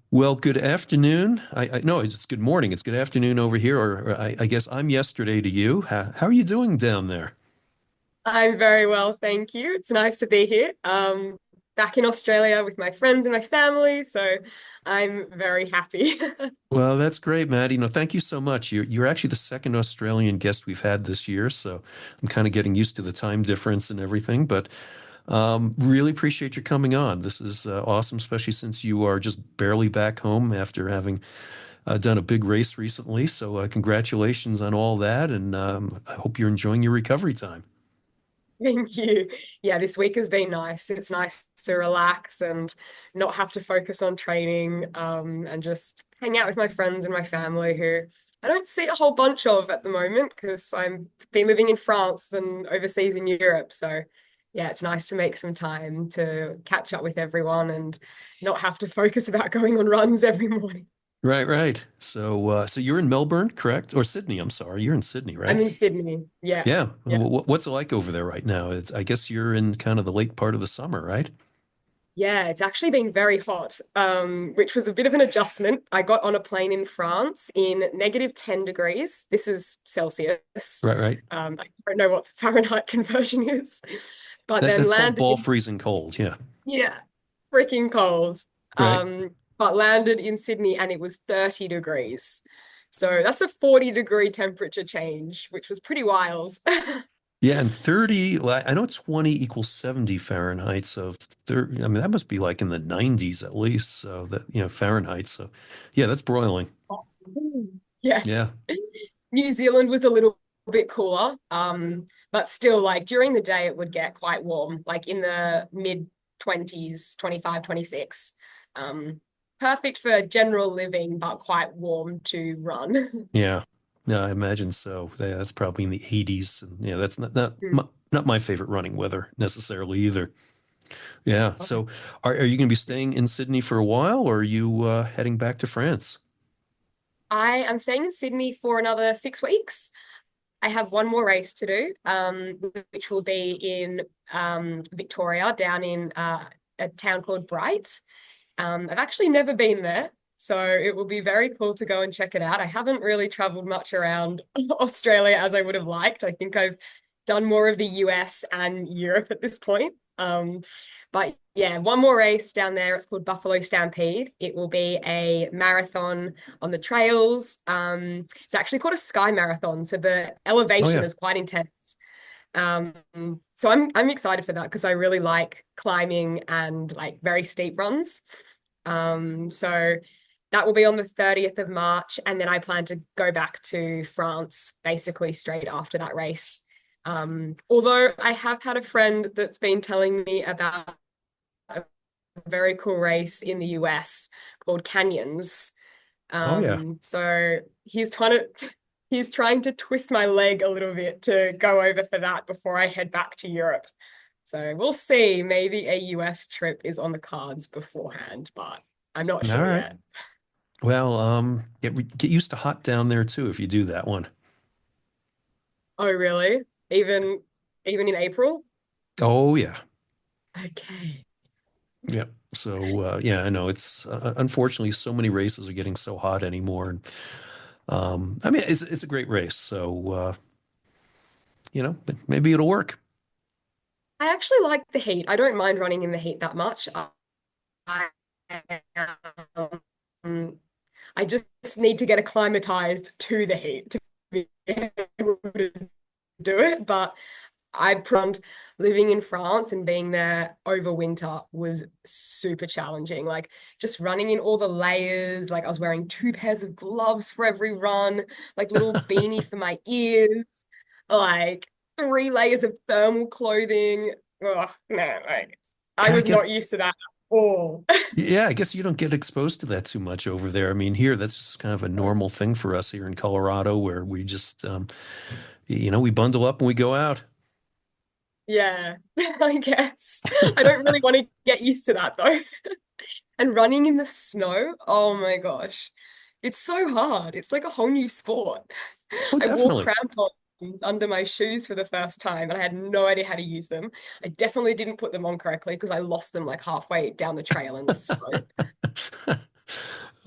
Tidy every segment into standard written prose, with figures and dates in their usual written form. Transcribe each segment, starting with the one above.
Well, good afternoon. No, it's good morning. It's good afternoon over here, or I guess I'm yesterday to you. How are you doing down there? I'm very well, thank you. It's nice to be here. Back in Australia with my friends and my family, so I'm very happy. Well, that's great, Maddie. No, thank you so much. You're actually the second Australian guest we've had this year, so I'm kind of getting used to the time difference and everything. But really appreciate you coming on. This is awesome, especially since you are just barely back home after having done a big race recently. So congratulations on all that, and I hope you're enjoying your recovery time. Thank you. Yeah, this week has been nice. It's nice to relax and not have to focus on training, and just hang out with my friends and my family who I don't see a whole bunch of at the moment because I've been living in France and overseas in Europe. So yeah, it's nice to make some time to catch up with everyone and not have to focus about going on runs every morning. Right, right. So you're in Melbourne, correct? Or Sydney, I'm sorry. You're in Sydney, I'm right? in Sydney. Yeah. Yeah. Yeah. What's it like over there right now? I guess you're in kind of the late part of the summer, right? Yeah, it's actually been very hot, which was a bit of an adjustment. I got on a plane in France in negative 10 degrees. This is Celsius. Right, right. I don't know what the Fahrenheit conversion is, but then That's called landed ball in, freezing cold. Yeah. yeah, freaking cold. Right. But landed in Sydney and it was 30 degrees. So that's a 40-degree temperature change, which was pretty wild. Yeah, and 30, I know 20 equals 70 Fahrenheit. So 30, I mean, that must be like in the 90s at least. So that, Fahrenheit. So yeah, that's broiling. Yeah. Yeah. New Zealand was a little bit cooler, but still, like during the day, it would get quite warm, like in the mid 20s, 25, 26. Um, Perfect for general living, but quite warm to run. Yeah. No, I imagine so. Yeah, that's probably in the 80s. And yeah, that's not my favorite running weather necessarily either. Yeah. Okay. So are you going to be staying in Sydney for a while or are you heading back to France? I am staying in Sydney for another 6 weeks. I have one more race to do, which will be in Victoria, down in a town called Bright. I've actually never been there, so it will be very cool to go and check it out. I haven't really traveled much around Australia as I would have liked. I think I've done more of the US and Europe at this point. But yeah, one more race down there. It's called Buffalo Stampede. It will be a marathon on the trails. It's actually called a sky marathon, so the Oh elevation yeah. is quite intense. Um, so I'm excited for that because I really like climbing and like very steep runs. So that will be on the 30th of March, and then I plan to go back to France basically straight after that race. Although I have had a friend that's been telling me about a very cool race in the US called Canyons. Oh yeah. So he's trying to twist my leg a little bit to go over for that before I head back to Europe. So we'll see. Maybe a US trip is on the cards beforehand, but I'm not All sure right. yet. Well, get used to hot down there too if you do that one. Oh, really? Even even in April? Oh yeah. Okay. Yeah. So yeah, I know it's unfortunately so many races are getting so hot anymore. And, I mean, it's a great race. So maybe it'll work. I actually like the heat. I don't mind running in the heat that much. I, um, I just need to get acclimatized to the heat to be able to do it. But I found living in France and being there over winter was super challenging. Like just running in all the layers, like I was wearing two pairs of gloves for every run, like little beanie for my ears, like three layers of thermal clothing. Oh man, like I Yeah, I was guess not used to that at all. yeah, I guess you don't get exposed to that too much over there. I mean, here that's just kind of a normal thing for us here in Colorado where we just we bundle up and we go out. Yeah, I guess. I don't really want to get used to that though. And running in the snow, oh my gosh. It's so hard. It's like a whole new sport. Oh, I wore definitely. crampons under my shoes for the first time and I had no idea how to use them. I definitely didn't put them on correctly because I lost them like halfway down the trail in the snow.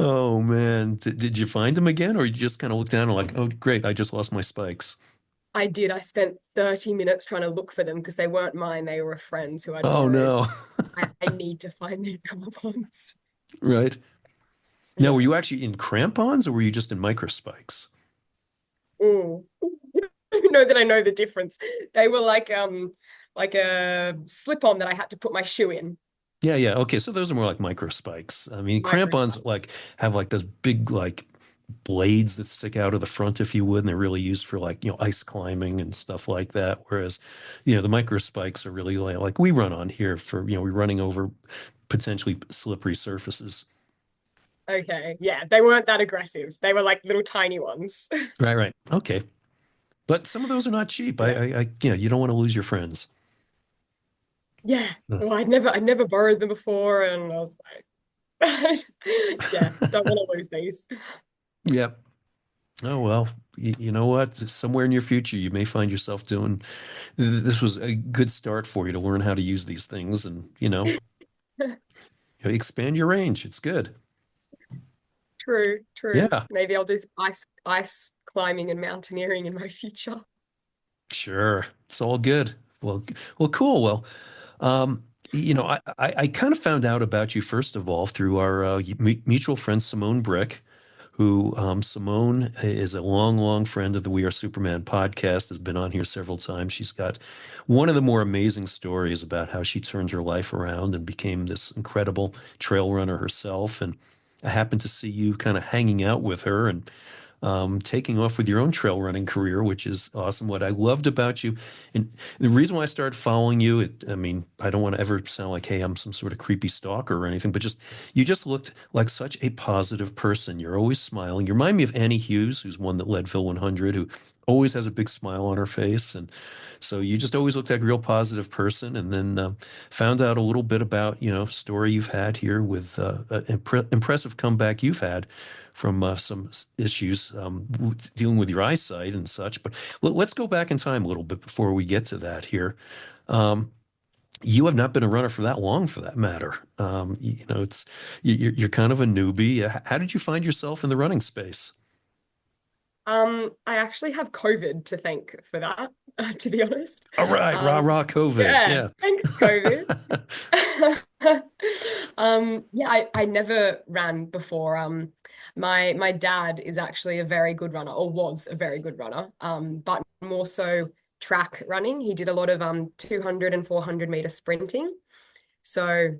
Oh man, did you find them again, or you just kind of look down and like, oh great, I just lost my spikes? I did. I spent 30 minutes trying to look for them because they weren't mine. They were a friend's who I'd Oh borrowed. no. I need to find these crampons. Right. Now, were Yeah. you actually in crampons or were you just in micro spikes? Mm. I don't know that I know the difference. They were like a slip-on that I had to put my shoe in. Yeah, yeah. Okay, so those are more like micro spikes. I mean, Micro crampons spike. like have like those big like blades that stick out of the front, if you would, and they're really used for like, ice climbing and stuff like that. Whereas, the micro spikes are really like we run on here for, we're running over potentially slippery surfaces. Okay. Yeah, they weren't that aggressive. They were like little tiny ones. Right, right. Okay. But some of those are not cheap. Yeah. You don't want to lose your friends. Yeah. Uh, Well, I'd never borrowed them before, and I was like, yeah, don't want to lose these. Yeah. Oh, well, you know what? Somewhere in your future, you may find yourself doing this was a good start for you to learn how to use these things and, expand your range. It's good. True, true. Yeah, Maybe I'll do some ice climbing and mountaineering in my future. sure. It's all good. Well, cool. Well, um, I kind of found out about you first of all through our mutual friend Simone Brick, who Simone is a long, long friend of the We Are Superman podcast, has been on here several times. She's got one of the more amazing stories about how she turned her life around and became this incredible trail runner herself. And I happened to see you kind of hanging out with her and taking off with your own trail running career, which is awesome. What I loved about you, and the reason why I started following you, I mean, I don't want to ever sound like, hey, I'm some sort of creepy stalker or anything, but just you just looked like such a positive person. You're always smiling. You remind me of Annie Hughes, who's one that led Phil 100, who always has a big smile on her face. And so you just always looked like a real positive person. And then found out a little bit about, story you've had here with an impressive comeback you've had from some issues dealing with your eyesight and such. But let's go back in time a little bit before we get to that here. Um, you have not been a runner for that long, for that matter. You're kind of a newbie. How did you find yourself in the running space? I actually have COVID to thank for that, to be honest. All right, rah Um, rah COVID. yeah, Yeah. thanks, COVID. Yeah, I never ran before. My dad is actually a very good runner, or was a very good runner. But more so track running. He did a lot of 200 and 400 meter sprinting. So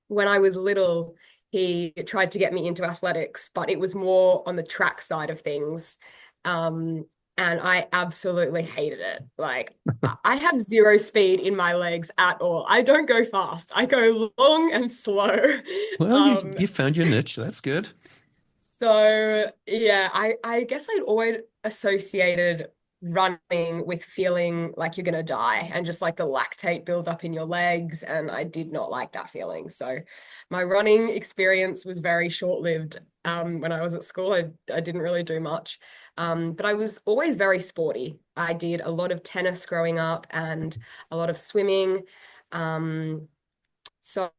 when I was little, he tried to get me into athletics, but it was more on the track side of things. Um, and I absolutely hated it. Like, I have zero speed in my legs at all. I don't go fast. I go long and slow. Well, you Um, you found your niche. That's good. so yeah, I guess I'd always associated running with feeling like you're gonna die and just like the lactate build up in your legs, and I did not like that feeling. So my running experience was very short-lived. When I was at school, I didn't really do much. But I was always very sporty. I did a lot of tennis growing up and a lot of swimming. Um, so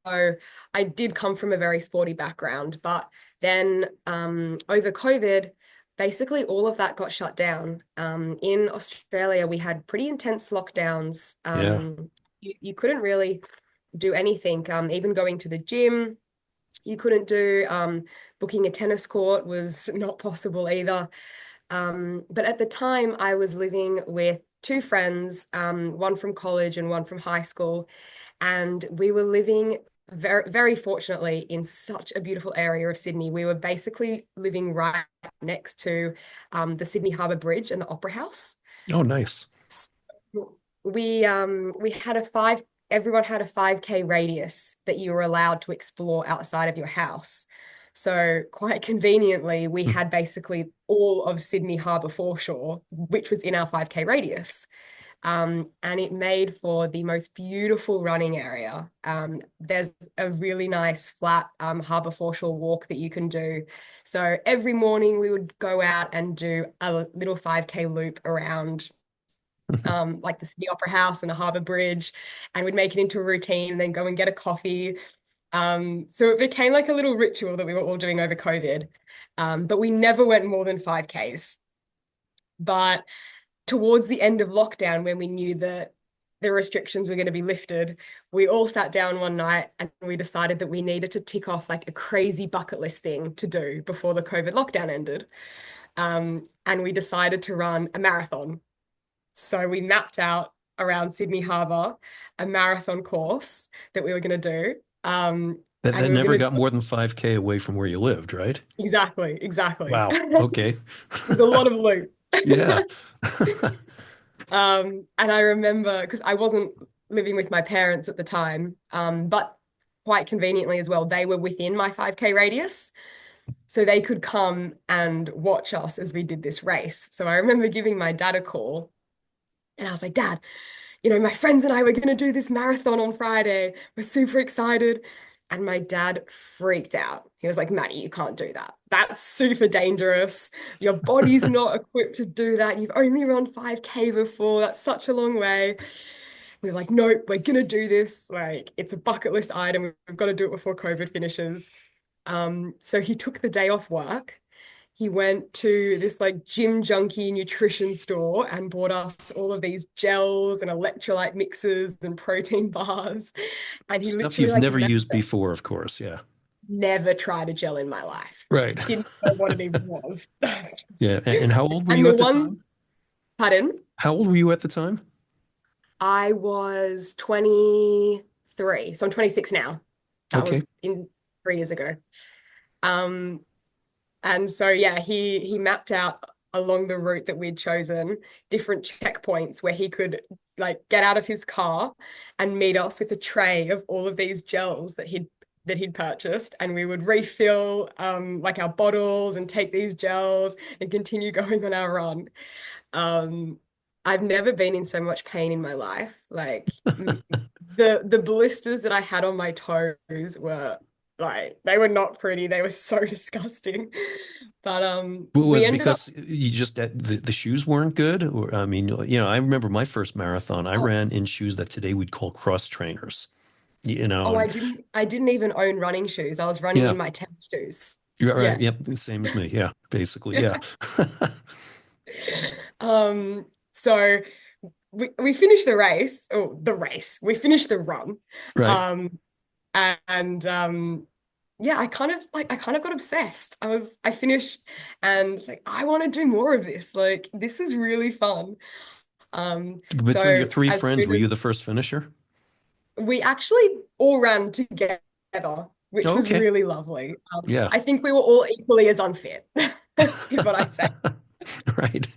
I did come from a very sporty background, but then over COVID, basically all of that got shut down. In Australia, we had pretty intense lockdowns. Yeah. You couldn't really do anything, even going to the gym. You couldn't do booking a tennis court was not possible either. But at the time, I was living with two friends, one from college and one from high school, and we were living very, very fortunately in such a beautiful area of Sydney. We were basically living right next to the Sydney Harbour Bridge and the Opera House. Oh, nice. We had a five, everyone had a 5K radius that you were allowed to explore outside of your house. So quite conveniently, we had basically all of Sydney Harbour foreshore, which was in our 5K radius. And it made for the most beautiful running area. There's a really nice flat harbour foreshore walk that you can do. So every morning we would go out and do a little 5K loop around like the Sydney Opera House and the Harbour Bridge, and we'd make it into a routine and then go and get a coffee. So it became like a little ritual that we were all doing over COVID. But we never went more than 5Ks. But towards the end of lockdown, when we knew that the restrictions were going to be lifted, we all sat down one night and we decided that we needed to tick off like a crazy bucket list thing to do before the COVID lockdown ended. And we decided to run a marathon. So we mapped out around Sydney Harbour a marathon course that we were going to do. That And that we were never going to got more than 5K away from where you lived, right? exactly. Wow. Okay. There's a lot of loot. Yeah. And I remember because I wasn't living with my parents at the time, but quite conveniently as well, they were within my 5K radius. So they could come and watch us as we did this race. So I remember giving my dad a call and I was like, Dad, my friends and I were going to do this marathon on Friday. We're super excited. And my dad freaked out. He was like, Maddie, you can't do that. That's super dangerous. Your body's not equipped to do that. You've only run 5K before. That's such a long way. We were like, nope, we're going to do this. Like, it's a bucket list item. We've got to do it before COVID finishes. So he took the day off work. He went to this like gym junkie nutrition store and bought us all of these gels and electrolyte mixes and protein bars. And he Stuff literally you've like never used before, of course. Yeah. never tried a gel in my life. Right. Didn't know what it even was. Yeah. And how old were And you the at the one, time? pardon, How old were you at the time? I was 23. So I'm 26 now. That Okay. was in 3 years ago. Um, And so yeah, he mapped out along the route that we'd chosen different checkpoints where he could like get out of his car and meet us with a tray of all of these gels that he'd purchased, and we would refill like our bottles and take these gels and continue going on our run. Um, I've never been in so much pain in my life. Like the blisters that I had on my toes were like they were not pretty. They were so disgusting. But Was we it ended up because you just the shoes weren't good? Or I mean, I remember my first marathon, I oh, ran in shoes that today we'd call cross trainers, I and didn't even own running shoes. I was running yeah, in my tennis shoes. you're right. Yeah. Yep. The same as me. Yeah. Basically. Yeah. So we finished the race, or the race. We finished the run. Right. Um and yeah, I kind of got obsessed. I finished and it's like I want to do more of this. Like this is really fun. Between your So three as friends, soon were as you the first finisher? we actually all ran together, which Oh, was okay. really lovely. Yeah. I think we were all equally as unfit, is what I'd say. Right.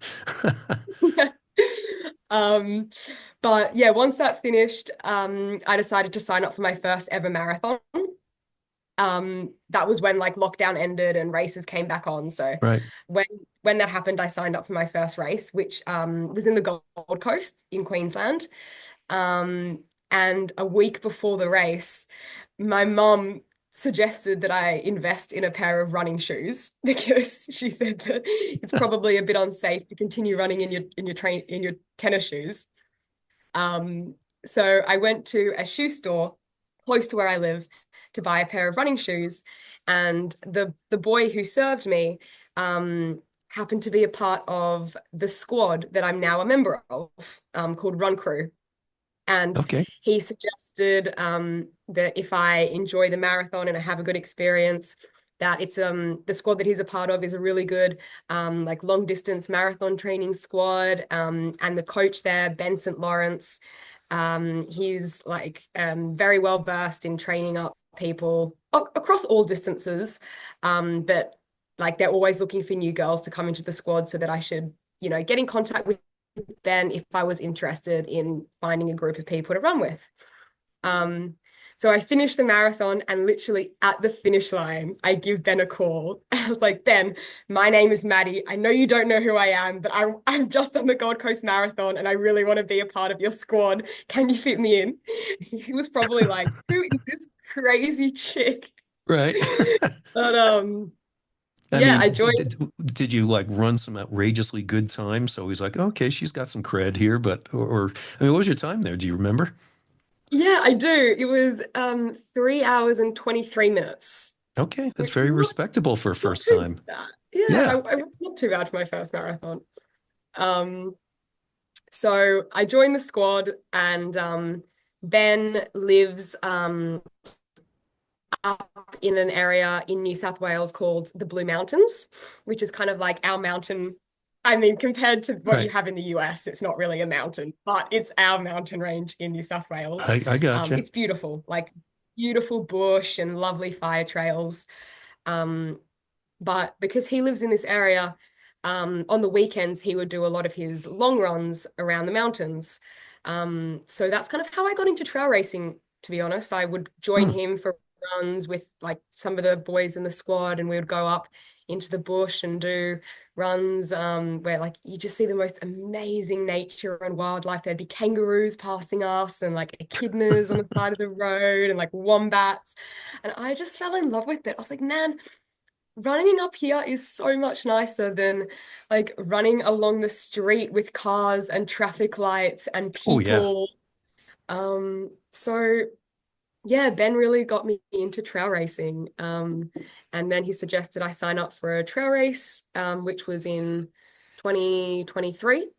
Um, but yeah, once that finished, I decided to sign up for my first ever marathon. That was when like lockdown ended and races came back on. So Right. when when that happened, I signed up for my first race, which was in the Gold Coast in Queensland. Um, and a week before the race, my mum suggested that I invest in a pair of running shoes because she said that it's probably a bit unsafe to continue running in your tennis shoes. Um, so I went to a shoe store close to where I live to buy a pair of running shoes, and the boy who served me happened to be a part of the squad that I'm now a member of, called Run Crew. And Okay. he suggested that if I enjoy the marathon and I have a good experience, that it's the squad that he's a part of is a really good like long distance marathon training squad. And the coach there, Ben St. Lawrence, he's like very well versed in training up people across all distances. But like they're always looking for new girls to come into the squad, so that I should, get in contact with Ben if I was interested in finding a group of people to run with. Um, so I finished the marathon, and literally at the finish line, I give Ben a call. I was like, Ben, my name is Maddie. I know you don't know who I am, but I'm just on the Gold Coast Marathon and I really want to be a part of your squad. Can you fit me in? He was probably like, who is this crazy chick? Right. But I yeah, I mean, joined. did you like run some outrageously good time? So he's like, okay, she's got some cred here, but I mean, what was your time there? Do you remember? Yeah, I do. It was 3 hours and 23 minutes, Okay, that's which very respectable for a not first too time. bad. Yeah, Yeah. I not too bad for my first marathon. Um, so I joined the squad, and Ben lives up in an area in New South Wales called the Blue Mountains, which is kind of like our mountain. I mean, compared to what you Right. have in the US, it's not really a mountain, but it's our mountain range in New South Wales. I gotcha. It's beautiful, like beautiful bush and lovely fire trails. Um, but because he lives in this area, on the weekends, he would do a lot of his long runs around the mountains. So that's kind of how I got into trail racing, to be honest. I would join Hmm. him for runs with like some of the boys in the squad, and we would go up into the bush and do runs where like you just see the most amazing nature and wildlife. There'd be kangaroos passing us and like echidnas on the side of the road and like wombats. And I just fell in love with it. I was like, man, running up here is so much nicer than like running along the street with cars and traffic lights and Oh yeah. people. So yeah, Ben really got me into trail racing. And then he suggested I sign up for a trail race, which was in 2023.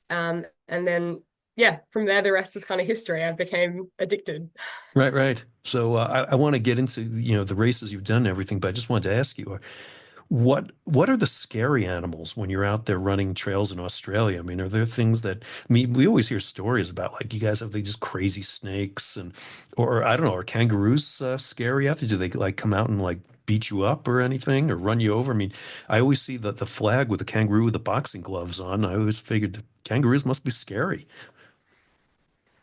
And then yeah, from there the rest is kind of history. I became addicted. Right, right. So I want to get into, the races you've done and everything, but I just wanted to ask you, what are the scary animals when you're out there running trails in Australia? I mean, are there things that, I mean, we always hear stories about like you guys have these just crazy snakes or I don't know, are kangaroos scary after? Do they like come out and like beat you up or anything or run you over? I mean, I always see the flag with the kangaroo with the boxing gloves on. I always figured the kangaroos must be scary.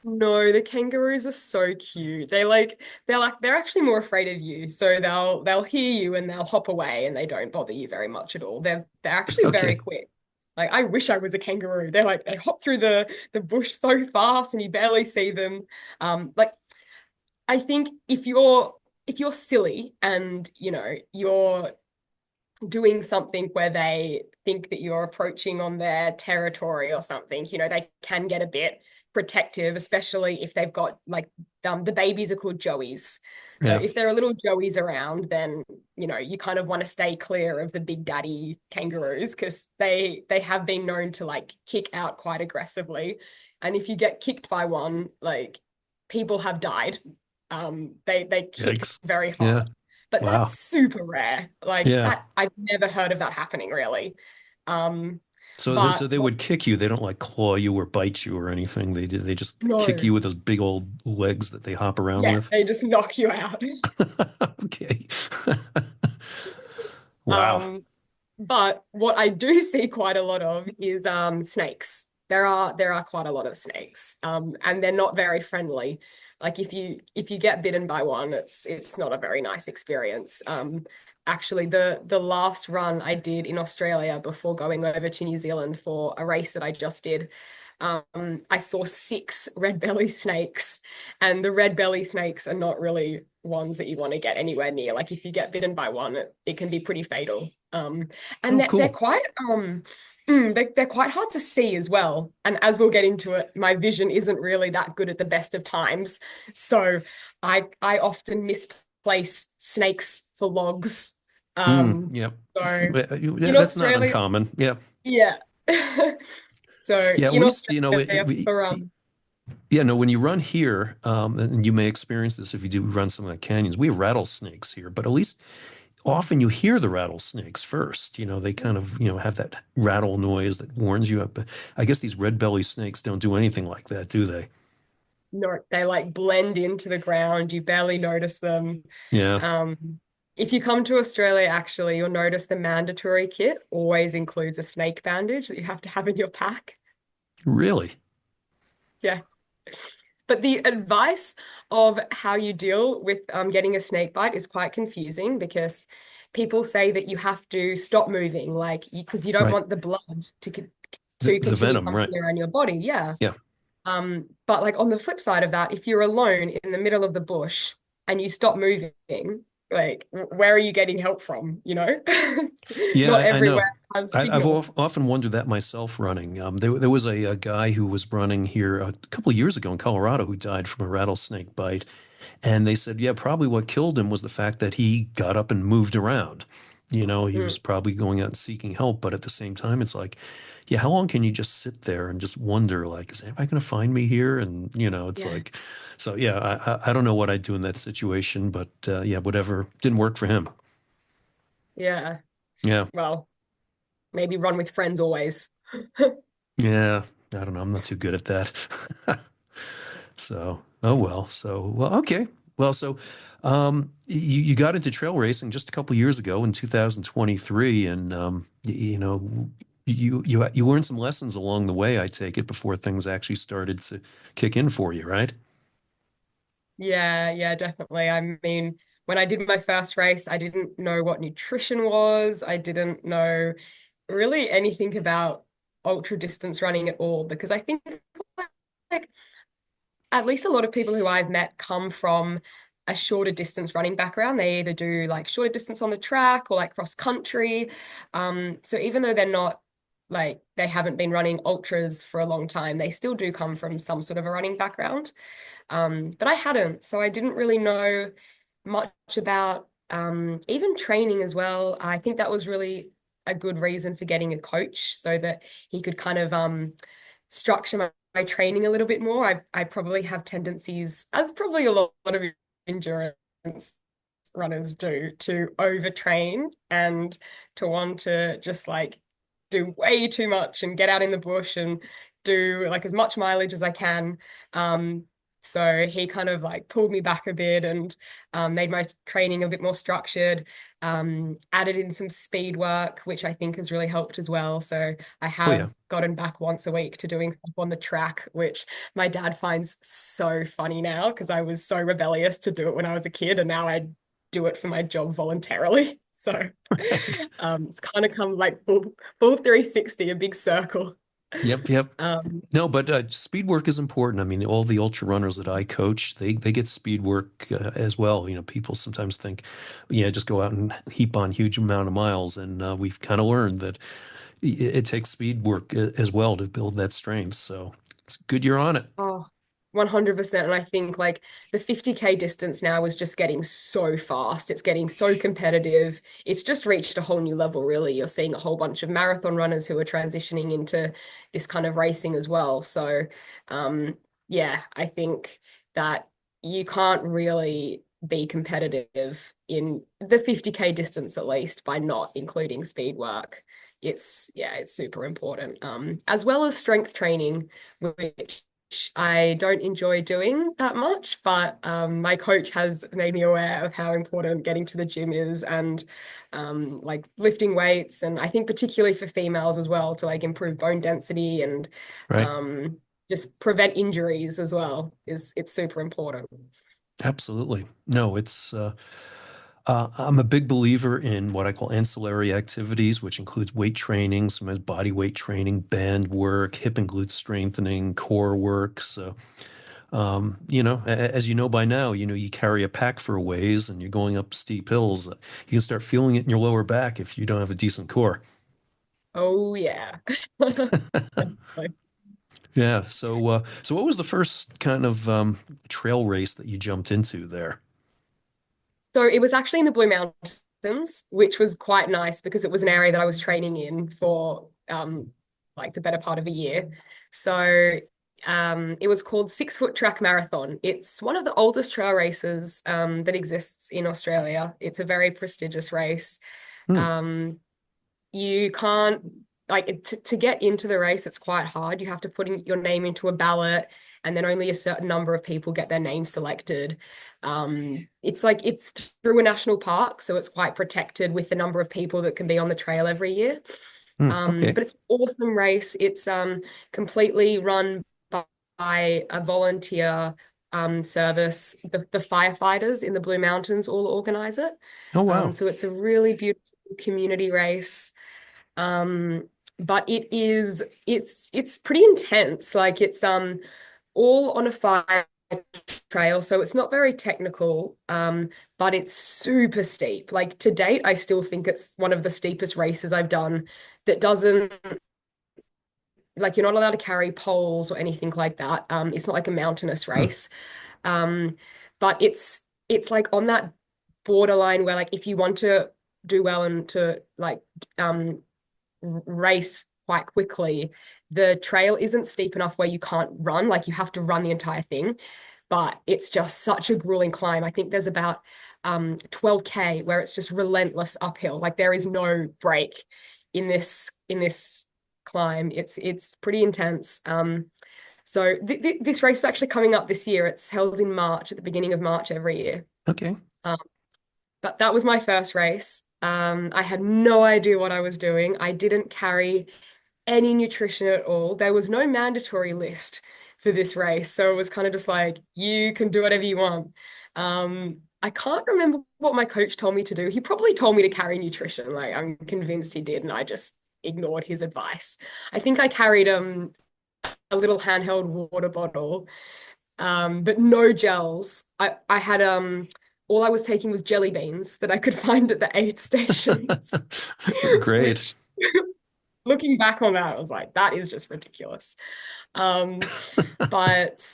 No, the kangaroos are so cute. They're actually more afraid of you. So they'll hear you and they'll hop away and they don't bother you very much at all. They're actually very Okay. quick. Like I wish I was a kangaroo. They're like they hop through the bush so fast and you barely see them. Like I think if you're silly and you're doing something where they think that you're approaching on their territory or something, they can get a bit protective, especially if they've got like the babies are called joeys. So Yeah. if there are little joeys around, then you kind of want to stay clear of the big daddy kangaroos because they have been known to like kick out quite aggressively. And if you get kicked by one, like people have died. They kick Yikes. very hard. Yeah. But that's Wow. super rare. Like Yeah. that, I've never heard of that happening really. Um, So but they what, would kick you. They don't like claw you or bite you or anything. They just kick no, you with those big old legs that they hop around yeah, with. they just knock you out. Okay. Wow. Um, but what I do see quite a lot of is snakes. There are quite a lot of snakes. And they're not very friendly. Like if you get bitten by one, it's not a very nice experience. Actually the last run I did in Australia before going over to New Zealand for a race that I just did, I saw six red belly snakes, and the red belly snakes are not really ones that you want to get anywhere near. Like if you get bitten by one, it can be pretty fatal. And Oh, they're cool. quite they're quite hard to see as well. And as we'll get into it, my vision isn't really that good at the best of times. So I often misplace snakes for logs. Mm, Um, yeah. so Yeah, in that's not Australia, uncommon. Yeah. yeah. So Yeah, in we used to, Australia for yeah, no, when you run here, and you may experience this if you do run some of the canyons, we have rattlesnakes here, but at least often you hear the rattlesnakes first. They kind of, have that rattle noise that warns you up. But I guess these red belly snakes don't do anything like that, do they? no, they like blend into the ground. You barely notice them. Yeah. Um, if you come to Australia, actually, you'll notice the mandatory kit always includes a snake bandage that you have to have in your pack. Really? Yeah. But the advice of how you deal with getting a snake bite is quite confusing because people say that you have to stop moving, like because you don't Right. want the blood to The continue venom, right. pumping around your body. Yeah. Yeah. But like on the flip side of that, if you're alone in the middle of the bush and you stop moving, Like, where are you getting help from? Yeah, Not I everywhere know. has I've signal. often wondered that myself running. There was a guy who was running here a couple of years ago in Colorado who died from a rattlesnake bite. And they said, yeah, probably what killed him was the fact that he got up and moved around. He Mm, was probably going out and seeking help. But at the same time, it's like, yeah, how long can you just sit there and just wonder, like, is anybody going to find me here? And, it's yeah, like, so yeah, I don't know what I'd do in that situation, but yeah, whatever didn't work for him. yeah. Yeah. Well, maybe run with friends always. Yeah. I don't know. I'm not too good at that. So, oh well. So, well, okay. Well, so you got into trail racing just a couple years ago in 2023, and you learned some lessons along the way, I take it, before things actually started to kick in for you, right? Yeah, yeah, definitely. I mean, when I did my first race, I didn't know what nutrition was. I didn't know really anything about ultra distance running at all because I think like at least a lot of people who I've met come from a shorter distance running background. They either do like shorter distance on the track or like cross country. So even though they're not like they haven't been running ultras for a long time, they still do come from some sort of a running background. But I hadn't, so I didn't really know much about even training as well. I think that was really a good reason for getting a coach so that he could kind of structure my training a little bit more. I probably have tendencies, as probably a lot of endurance runners do, to overtrain and to want to just like do way too much and get out in the bush and do like as much mileage as I can. Um, so he kind of like pulled me back a bit and made my training a bit more structured, added in some speed work, which I think has really helped as well. So I Oh have yeah. gotten back once a week to doing stuff on the track, which my dad finds so funny now because I was so rebellious to do it when I was a kid, and now I do it for my job voluntarily. So it's kind of come like full 360, a big circle. Yep, yep. Um, No, but speed work is important. I mean, all the ultra runners that I coach, they get speed work as well. People sometimes think, yeah, just go out and heap on huge amount of miles, and we've kind of learned that it takes speed work as well to build that strength. So it's good you're on it. Oh, 100%. And I think like the 50K distance now is just getting so fast. It's getting so competitive. It's just reached a whole new level, really. You're seeing a whole bunch of marathon runners who are transitioning into this kind of racing as well. So, yeah, I think that you can't really be competitive in the 50K distance, at least, by not including speed work. Yeah, it's super important. As well as strength training, which I don't enjoy doing that much, but my coach has made me aware of how important getting to the gym is and like lifting weights. And I think particularly for females as well to like improve bone density and Right. um, just prevent injuries as well is it's super important. Absolutely. No, I'm a big believer in what I call ancillary activities, which includes weight training, sometimes body weight training, band work, hip and glute strengthening, core work. So, as you know by now, you carry a pack for a ways and you're going up steep hills. You can start feeling it in your lower back if you don't have a decent core. Oh yeah. Definitely. Yeah. So what was the first kind of trail race that you jumped into there? So it was actually in the Blue Mountains, which was quite nice because it was an area that I was training in for like the better part of a year. So it was called 6 Foot Track Marathon. It's one of the oldest trail races that exists in Australia. It's a very prestigious race. Hmm. Um, you can't like to get into the race, it's quite hard. You have to put in your name into a ballot, and then only a certain number of people get their name selected. It's like it's through a national park, so it's quite protected with the number of people that can be on the trail every year. Hmm. Okay. But it's an awesome race. It's completely run by a volunteer service. The firefighters in the Blue Mountains all organize it. Oh, wow. So it's a really beautiful community race. Um, but it's pretty intense. Like it's all on a 5 trail, so it's not very technical, but it's super steep. Like to date, I still think it's one of the steepest races I've done that doesn't like you're not allowed to carry poles or anything like that. It's not like a mountainous Hmm. race. Um, but it's like on that borderline where like if you want to do well and to like race quite quickly, the trail isn't steep enough where you can't run, like you have to run the entire thing. But it's just such a grueling climb. I think there's about 12K where it's just relentless uphill. Like there is no break in this climb. It's pretty intense. So this race is actually coming up this year. It's held in March, at the beginning of March every year. Okay. Um, but that was my first race. I had no idea what I was doing. I didn't carry any nutrition at all. There was no mandatory list for this race. So it was kind of just like, you can do whatever you want. I can't remember what my coach told me to do. He probably told me to carry nutrition. Like I'm convinced he did, and I just ignored his advice. I think I carried a little handheld water bottle, but no gels. I had all I was taking was jelly beans that I could find at the aid stations, Great. which looking back on that, I was like, that is just ridiculous. Um, but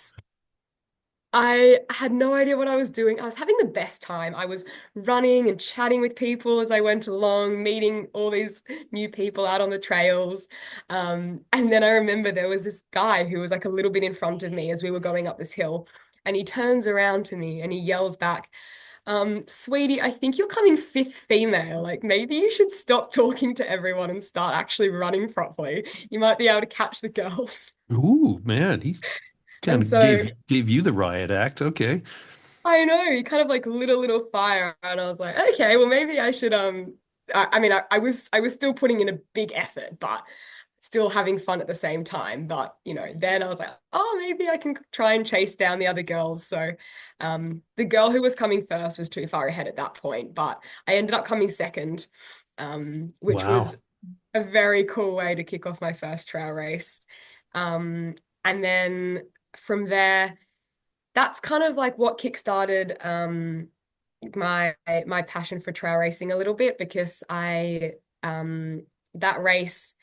I had no idea what I was doing. I was having the best time. I was running and chatting with people as I went along, meeting all these new people out on the trails. And then I remember there was this guy who was like a little bit in front of me as we were going up this hill. And he turns around to me and he yells back, sweetie, I think you're coming fifth female. Like maybe you should stop talking to everyone and start actually running properly. You might be able to catch the girls. Ooh, man, he kind And of so gave you the riot act. Okay. I know he kind of like lit a little fire, and I was like, okay, well maybe I should I mean I was still putting in a big effort, but still having fun at the same time. But then I was like, oh, maybe I can try and chase down the other girls. So the girl who was coming first was too far ahead at that point, but I ended up coming second, which was Wow. a very cool way to kick off my first trail race. And then from there, that's kind of like what kickstarted my passion for trail racing a little bit, because I that race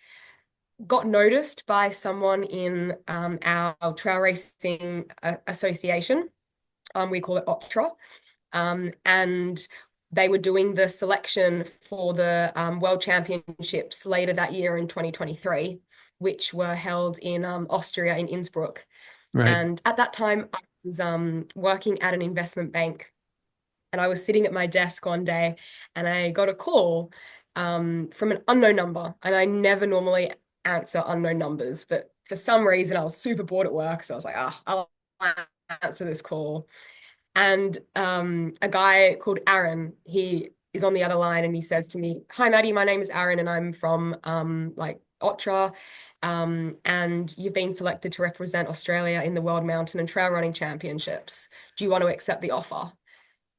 got noticed by someone in our trail racing association. We call it Austria. And they were doing the selection for the World Championships later that year in 2023, which were held in Austria in Innsbruck. Right. And at that time, I was working at an investment bank, and I was sitting at my desk one day, and I got a call from an unknown number. And I never normally answer unknown numbers, but for some reason, I was super bored at work. So I was like, I'll answer this call. And a guy called Aaron, he is on the other line, and he says to me, "Hi, Maddie, my name is Aaron, and I'm from like Otra, and you've been selected to represent Australia in the World Mountain and Trail Running Championships. Do you want to accept the offer?"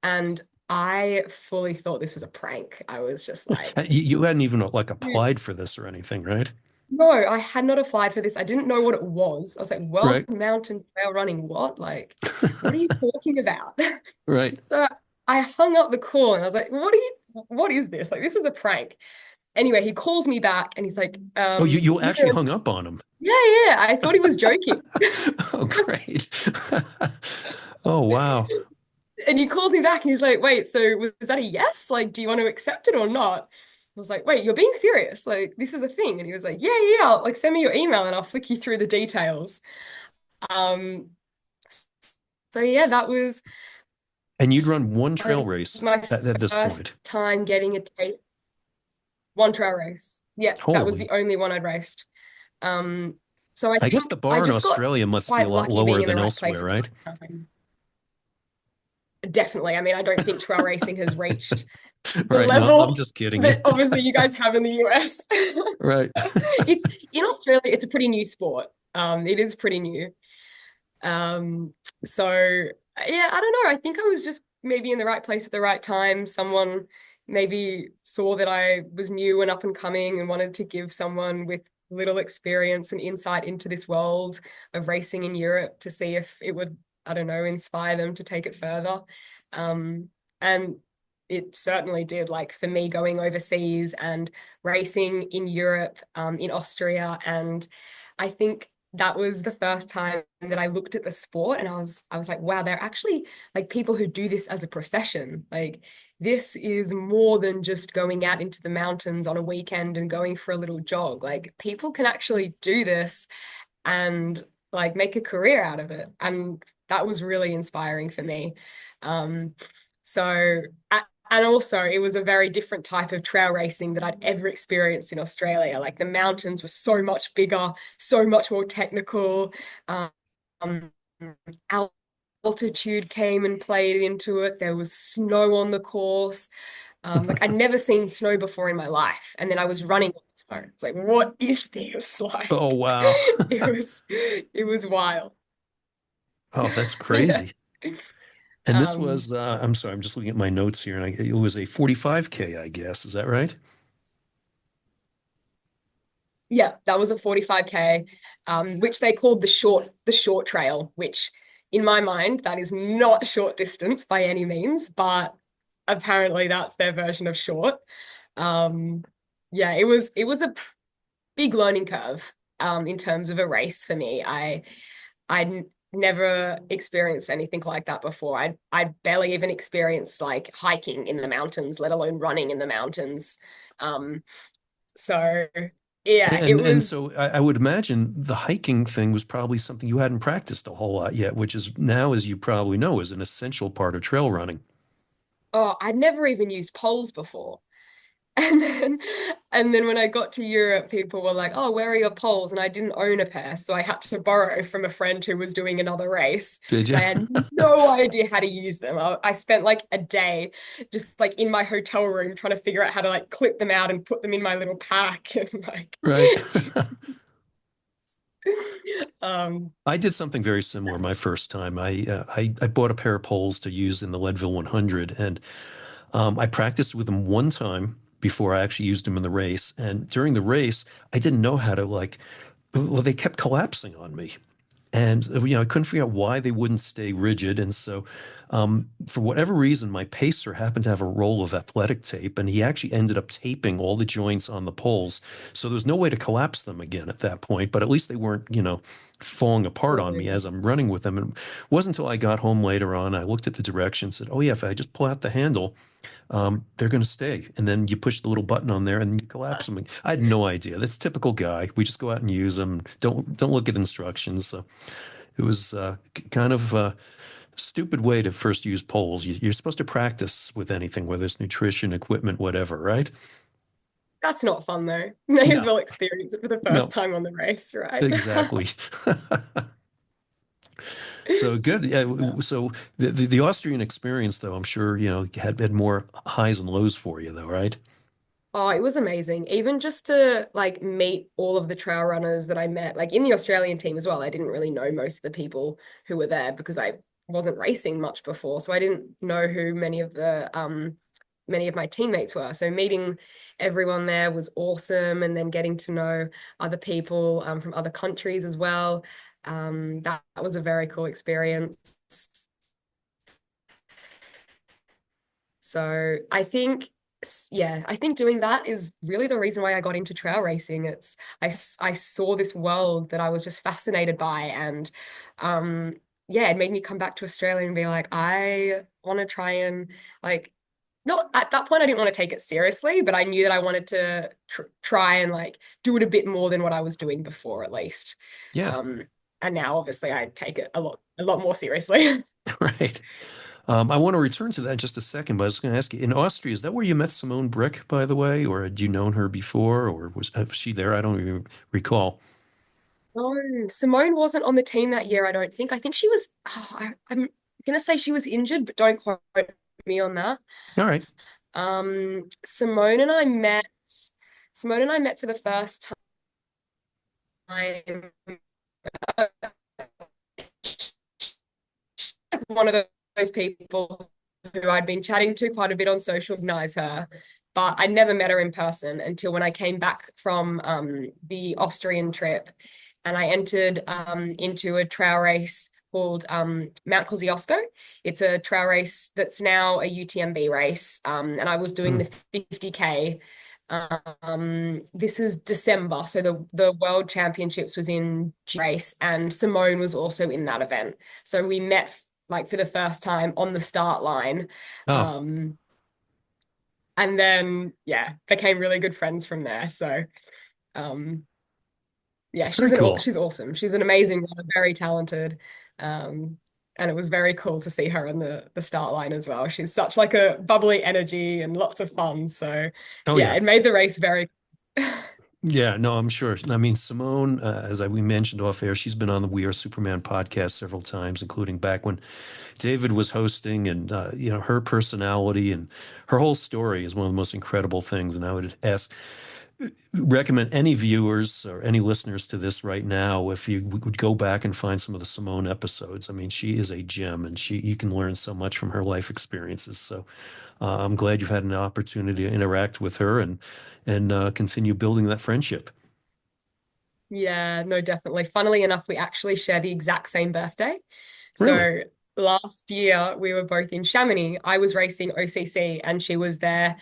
And I fully thought this was a prank. I was just like, You hadn't even like "Dude, applied for this or anything, right? no, I had not applied for this. I didn't know what it was. I was like, World Right. Mountain Trail Running, what? Like, what are you talking about? Right. So I hung up the call and I was like, what is this? Like, this is a prank. Anyway, he calls me back and he's like, Oh, you actually Miriam, hung up on him. yeah, yeah. I thought he was joking. Oh, great. Oh, wow. And he calls me back and he's like, wait, so was that a yes? Like, do you want to accept it or not? I was like, wait, you're being serious? Like, this is a thing. And he was like, yeah, yeah, like send me your email and I'll flick you through the details. Um, so yeah, that was And you'd run one trail race my at this first point. time getting a taste. One trail race. Yeah, that was Holy. the only one I'd raced. Um, so I I guess think the I bar in just got Australia must be a quite lot lucky lower being in the than right place elsewhere, at the right? right time. Definitely. I mean, I don't think trail racing has reached the Right. No, I'm level just kidding you. that obviously you guys have in the US. Right. It's in Australia, it's a pretty new sport. It is pretty new. Um, so yeah, I don't know. I think I was just maybe in the right place at the right time. Someone maybe saw that I was new and up and coming and wanted to give someone with little experience and insight into this world of racing in Europe to see if it would I don't know, inspire them to take it further. And it certainly did. Like for me, going overseas and racing in Europe, in Austria, and I think that was the first time that I looked at the sport and I was like, wow, they're actually like people who do this as a profession. Like this is more than just going out into the mountains on a weekend and going for a little jog. Like people can actually do this and like make a career out of it. And that was really inspiring for me. Um, so, and also it was a very different type of trail racing that I'd ever experienced in Australia. Like the mountains were so much bigger, so much more technical. Um, altitude came and played into it. There was snow on the course. Like I'd never seen snow before in my life. And then I was running on snow. It's like, what is this? Like Oh, wow. it was wild. Oh, that's Yeah. crazy. And this Um, was, I'm sorry, I'm just looking at my notes here, and it was a 45K, I guess. Is that right? yeah, that was a 45K, which they called the short trail, which in my mind, that is not short distance by any means, but apparently that's their version of short. Um, yeah, it was a big learning curve in terms of a race for me. I'd never experienced anything like that before. I'd barely even experienced like hiking in the mountains, let alone running in the mountains. Um, so yeah, it And was. so I would imagine the hiking thing was probably something you hadn't practiced a whole lot yet, which is now, as you probably know, is an essential part of trail running. Oh, I'd never even used poles before. And then and then when I got to Europe, people were like, "Oh, where are your poles?" And I didn't own a pair, so I had to borrow from a friend who was doing another race. Did And you? I had no idea how to use them. I spent like a day just like in my hotel room trying to figure out how to like clip them out and put them in my little pack and like Right. um I did something very similar my first time. I bought a pair of poles to use in the Leadville 100, and I practiced with them one time before I actually used them in the race. And during the race, I didn't know how to like. Well, they kept collapsing on me. And I couldn't figure out why they wouldn't stay rigid. And so, for whatever reason, my pacer happened to have a roll of athletic tape, and he actually ended up taping all the joints on the poles. So there was no way to collapse them again at that point. But at least they weren't, falling apart on me as I'm running with them. And it wasn't until I got home later on, I looked at the directions, said, "Oh yeah, if I just pull out the handle, they're going to stay." And then you push the little button on there and you collapse them. I had no idea. That's typical guy. We just go out and use them. Don't look at instructions. So it was kind of a stupid way to first use poles. You're supposed to practice with anything, whether it's nutrition, equipment, whatever, right? that's not fun though. May as No, well experience it for the first no, time on the race, right? exactly. So good. Yeah. So the Austrian experience, though, I'm sure, had more highs and lows for you, though, right? Oh, it was amazing. Even just to like meet all of the trail runners that I met, like in the Australian team as well. I didn't really know most of the people who were there because I wasn't racing much before. So I didn't know who many of my teammates were. So meeting everyone there was awesome. And then getting to know other people from other countries as well. That was a very cool experience. So I think doing that is really the reason why I got into trail racing. I saw this world that I was just fascinated by, and um, yeah, it made me come back to Australia and be like, I want to try and like, not at that point, I didn't want to take it seriously, but I knew that I wanted to try and like do it a bit more than what I was doing before, at least. Yeah. Um, and now obviously I take it a lot more seriously. Right. I want to return to that in just a second, but I was going to ask you, in Austria, is that where you met Simone Brick, by the way, or had you known her before, or was she there? I don't even recall. No, Simone wasn't on the team that year, I don't think. I think she was, I'm gonna say she was injured, but don't quote me on that. All right. Um, Simone and I met, Simone and I met for the first time. One of those people who I'd been chatting to quite a bit on social, recognize her, but I never met her in person until when I came back from the Austrian trip and I entered into a trail race called Mount Kosciuszko. It's a trail race that's now a UTMB race, and I was doing Hmm. the 50K. This is December, so the World Championships was in race, and Simone was also in that event. So we met like for the first time on the start line. Oh, Um, and then yeah, became really good friends from there. So um yeah, very cool. she's awesome. She's an amazing runner, very talented. Um, and it was very cool to see her on the start line as well. She's such like a bubbly energy and lots of fun. So Oh yeah, yeah. it made the race very Yeah, no, I'm sure. I mean, Simone, we mentioned off air, she's been on the We Are Superman podcast several times, including back when David was hosting, and her personality and her whole story is one of the most incredible things. And I would recommend any viewers or any listeners to this right now, if you would go back and find some of the Simone episodes. I mean, she is a gem, and you can learn so much from her life experiences. So I'm glad you've had an opportunity to interact with her and continue building that friendship. Yeah, no, definitely. Funnily enough, we actually share the exact same birthday. Really? So last year we were both in Chamonix. I was racing OCC and she was there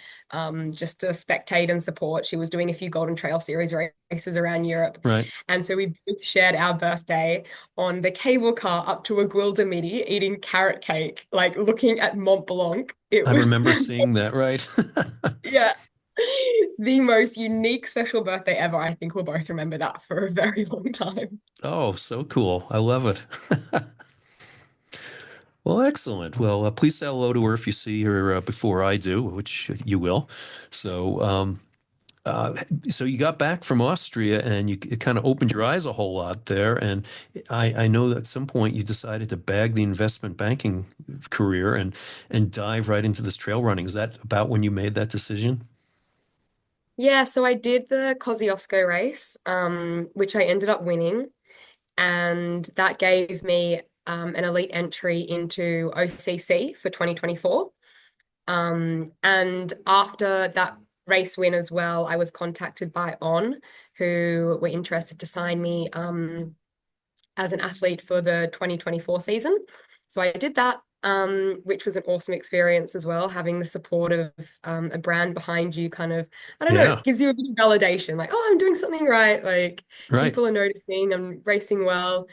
just to spectate and support. She was doing a few Golden Trail Series races around Europe. Right. And so we both shared our birthday on the cable car up to Aguilda Midi, eating carrot cake, like looking at Mont Blanc. It I was, remember seeing that, right? yeah, the most unique special birthday ever. I think we'll both remember that for a very long time. Oh, so cool. I love it. Well, excellent. Well, please say hello to her if you see her before I do, which you will. So, uh, so you got back from Austria and it kind of opened your eyes a whole lot there. And I know that at some point you decided to bag the investment banking career and dive right into this trail running. Is that about when you made that decision? Yeah, so I did the Kosciuszko race, which I ended up winning, and that gave me an elite entry into OCC for 2024. And after that race win as well, I was contacted by On, who were interested to sign me as an athlete for the 2024 season. So I did that, which was an awesome experience as well, having the support of a brand behind you kind of, I don't know, Yeah, gives you a bit of validation, like, oh, I'm doing something right. Like right. people are noticing, I'm racing well.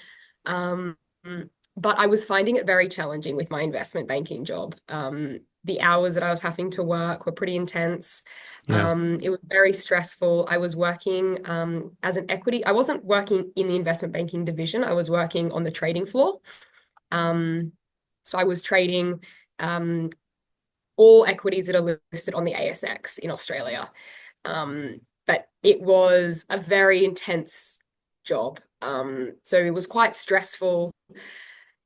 Um, but I was finding it very challenging with my investment banking job. The hours that I was having to work were pretty intense. Yeah, It was very stressful. I was working as an equity. I wasn't working in the investment banking division. I was working on the trading floor. Um, so I was trading um, all equities that are listed on the ASX in Australia. But it was a very intense job. So it was quite stressful,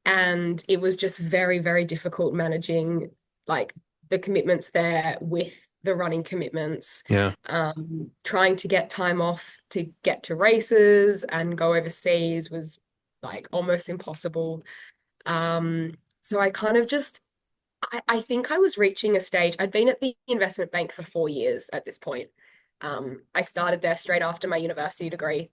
and it was just very, very difficult managing like the commitments there with the running commitments, yeah, trying to get time off to get to races and go overseas was like almost impossible. So I kind of just I think I was reaching a stage. I'd been at the investment bank for 4 years at this point. I started there straight after my university degree.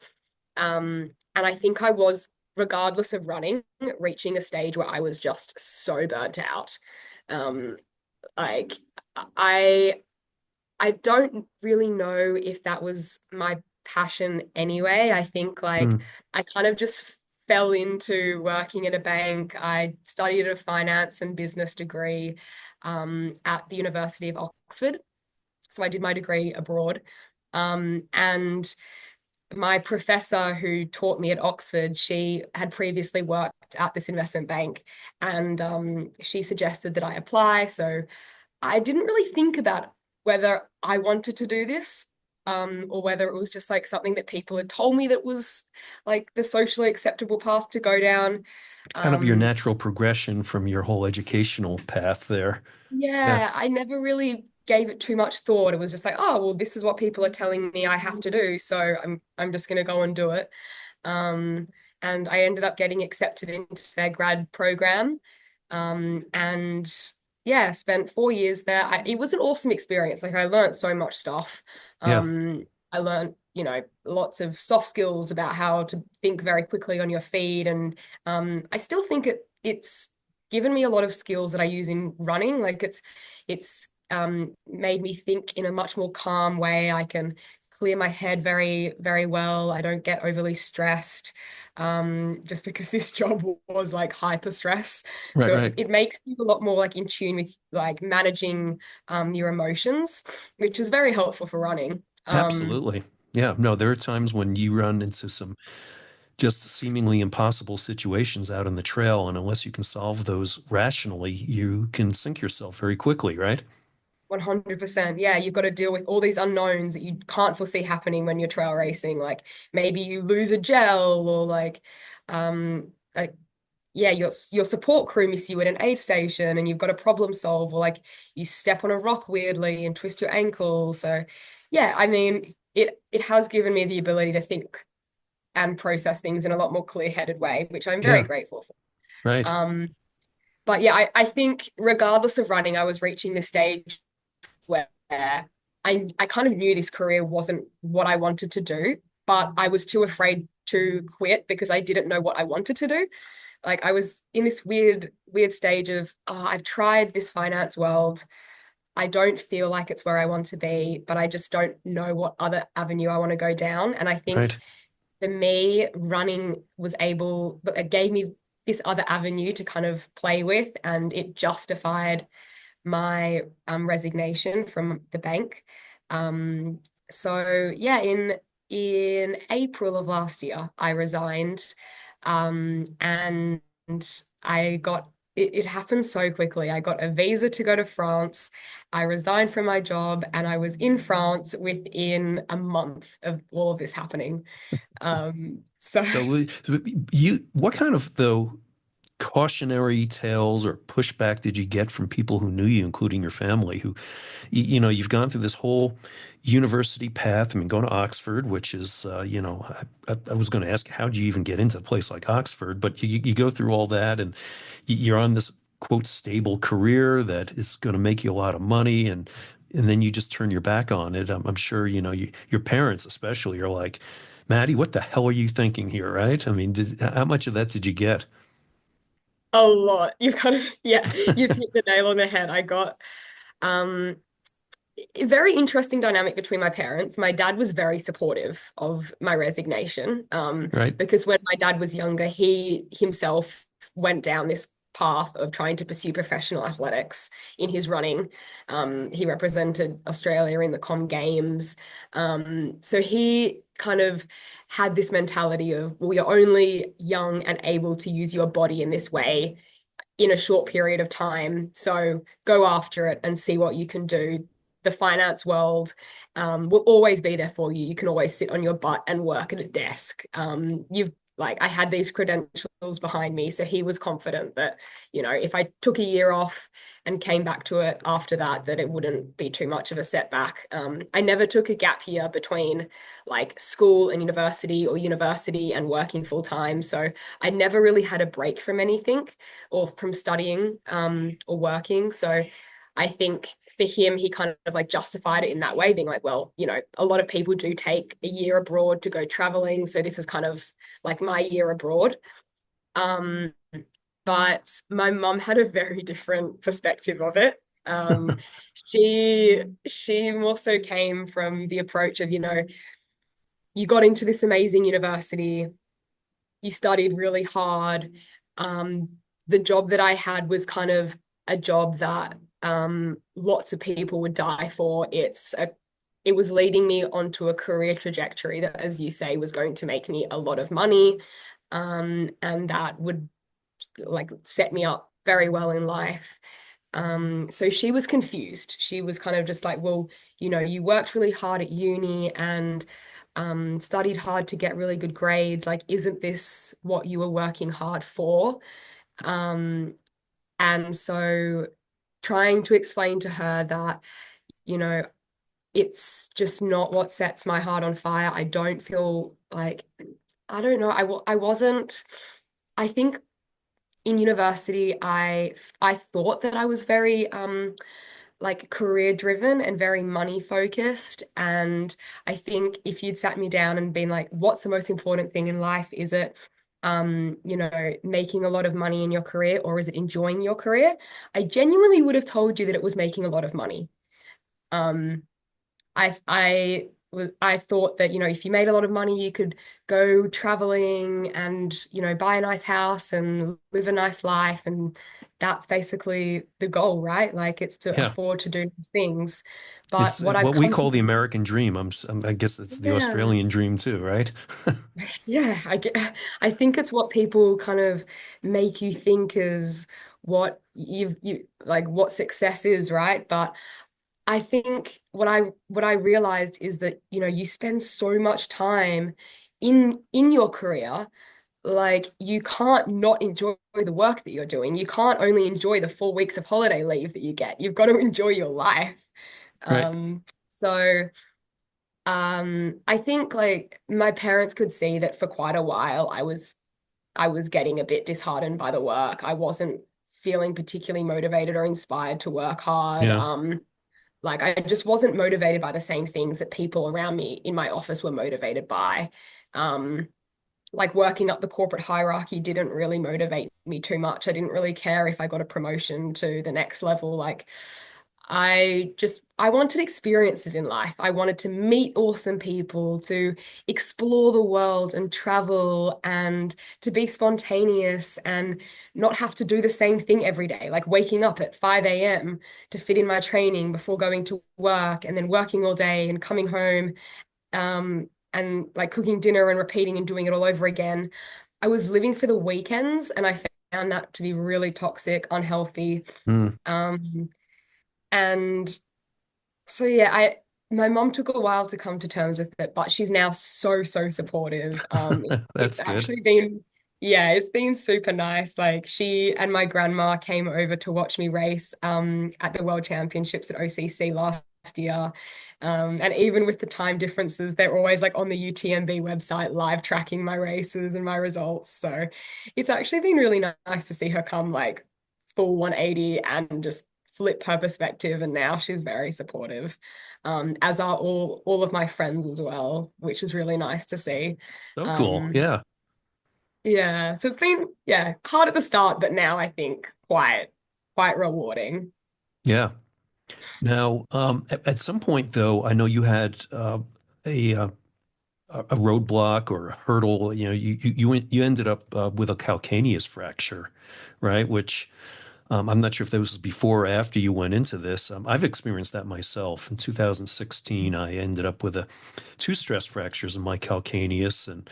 And I think I was, regardless of running, reaching a stage where I was just so burnt out. Um, like I I don't really know if that was my passion anyway. I think like mm, I kind of just fell into working in a bank. I studied a finance and business degree at the University of Oxford. So I did my degree abroad. And my professor who taught me at Oxford, she had previously worked at this investment bank, and she suggested that I apply. So I didn't really think about whether I wanted to do this, or whether it was just like something that people had told me that was like the socially acceptable path to go down. kind of your Um, natural progression from your whole educational path there. Yeah, yeah, I never really gave it too much thought. It was just like, oh, well, this is what people are telling me I have to do, so I'm just going to go and do it. Um, and I ended up getting accepted into their grad program. And yeah, spent 4 years there. It was an awesome experience. Like I learned so much stuff. yeah, I learned, lots of soft skills about how to think very quickly on your feet. And I still think it's given me a lot of skills that I use in running. Like it's made me think in a much more calm way. I can clear my head very, very well. I don't get overly stressed, just because this job was like hyper stress. Right, So right. it makes you a lot more like in tune with like managing your emotions, which is very helpful for running. Absolutely. Yeah, no, there are times when you run into some just seemingly impossible situations out on the trail, and unless you can solve those rationally, you can sink yourself very quickly, right? 100%. Yeah, you've got to deal with all these unknowns that you can't foresee happening when you're trail racing. Like maybe you lose a gel or like yeah, your support crew miss you at an aid station and you've got to problem solve, or like you step on a rock weirdly and twist your ankle. So yeah, I mean, it has given me the ability to think and process things in a lot more clear-headed way, which I'm very Yeah, grateful for. right, But yeah, I think regardless of running, I was reaching this stage where I kind of knew this career wasn't what I wanted to do, but I was too afraid to quit because I didn't know what I wanted to do. Like I was in this weird stage of, oh, I've tried this finance world. I don't feel like it's where I want to be, but I just don't know what other avenue I want to go down. And I think right. for me, running it gave me this other avenue to kind of play with, and it justified my resignation from the bank. Um, so yeah, in April of last year, I resigned, and I got it happened so quickly. I got a visa to go to France. I resigned from my job, and I was in France within a month of all of this happening. So So what kind of though cautionary tales or pushback did you get from people who knew you, including your family, who, you've gone through this whole university path. I mean, going to Oxford, which is, I was going to ask, how do you even get into a place like Oxford? But you go through all that and you're on this quote stable career that is going to make you a lot of money, and then you just turn your back on it. I'm sure, your parents especially are like, Maddie, what the hell are you thinking here, right? I mean, how much of that did you get? a lot. You've kind of yeah, you've hit the nail on the head. I got um a very interesting dynamic between my parents. My dad was very supportive of my resignation, Right? because when my dad was younger, he himself went down this path of trying to pursue professional athletics in his running. He represented Australia in the Com Games. So he kind of had this mentality of, well, you're only young and able to use your body in this way in a short period of time. So go after it and see what you can do. The finance world will always be there for you. You can always sit on your butt and work at a desk. I had these credentials behind me. So he was confident that, if I took a year off and came back to it after that, that it wouldn't be too much of a setback. I never took a gap year between like school and university or university and working full time. So I never really had a break from anything or from studying or working. So I think for him, he kind of like justified it in that way, being like, well, a lot of people do take a year abroad to go traveling. So this is kind of like my year abroad. Um, but my mum had a very different perspective of it. She more so came from the approach of, you got into this amazing university, you studied really hard. Um, the job that I had was kind of a job that lots of people would die for. It was leading me onto a career trajectory that, as you say, was going to make me a lot of money, and that would like set me up very well in life. So she was confused. She was kind of just like, well, you worked really hard at uni and studied hard to get really good grades. Like, isn't this what you were working hard for? Um, and so trying to explain to her that, you know, it's just not what sets my heart on fire. I don't feel like, I don't know, I wasn't, I think in university, I thought that I was very like career driven and very money focused. And I think if you'd sat me down and been like, what's the most important thing in life? Is it, making a lot of money in your career, or is it enjoying your career? I genuinely would have told you that it was making a lot of money. Um, I thought that, if you made a lot of money, you could go traveling and, buy a nice house and live a nice life. And that's basically the goal, right? Like it's to Yeah. afford to do these things. But It's what I've what we come call the to, American dream. I guess it's the yeah, Australian dream too, right? yeah, I think it's what people kind of make you think is what you like what success is, right? But I think what I realized is that, you spend so much time in your career, like you can't not enjoy the work that you're doing. You can't only enjoy the 4 weeks of holiday leave that you get. You've got to enjoy your life. Right. So I think like my parents could see that for quite a while I was getting a bit disheartened by the work. I wasn't feeling particularly motivated or inspired to work hard. Yeah. Like I just wasn't motivated by the same things that people around me in my office were motivated by. Um, like working up the corporate hierarchy didn't really motivate me too much. I didn't really care if I got a promotion to the next level. Like I wanted experiences in life. I wanted to meet awesome people, to explore the world and travel and to be spontaneous and not have to do the same thing every day, like waking up at 5 a.m. to fit in my training before going to work and then working all day and coming home and like cooking dinner and repeating and doing it all over again. I was living for the weekends and I found that to be really toxic, unhealthy. Mm. Um, and so yeah, I my mom took a while to come to terms with it, but she's now so, so supportive. It's That's good. actually been yeah, it's been super nice. Like she and my grandma came over to watch me race at the World Championships at OCC last year. And even with the time differences, they're always like on the UTMB website live tracking my races and my results. So it's actually been really nice to see her come like full 180 and just flip her perspective. And now she's very supportive, as are all of my friends as well, which is really nice to see. So cool. Um, Yeah. yeah, so it's been hard at the start, but now I think quite rewarding. Yeah. Now, at some point though, I know you had a uh, a roadblock or a hurdle. You ended up with a calcaneus fracture, right? Which I'm not sure if that was before or after you went into this. I've experienced that myself. In 2016, I ended up with two stress fractures in my calcaneus, and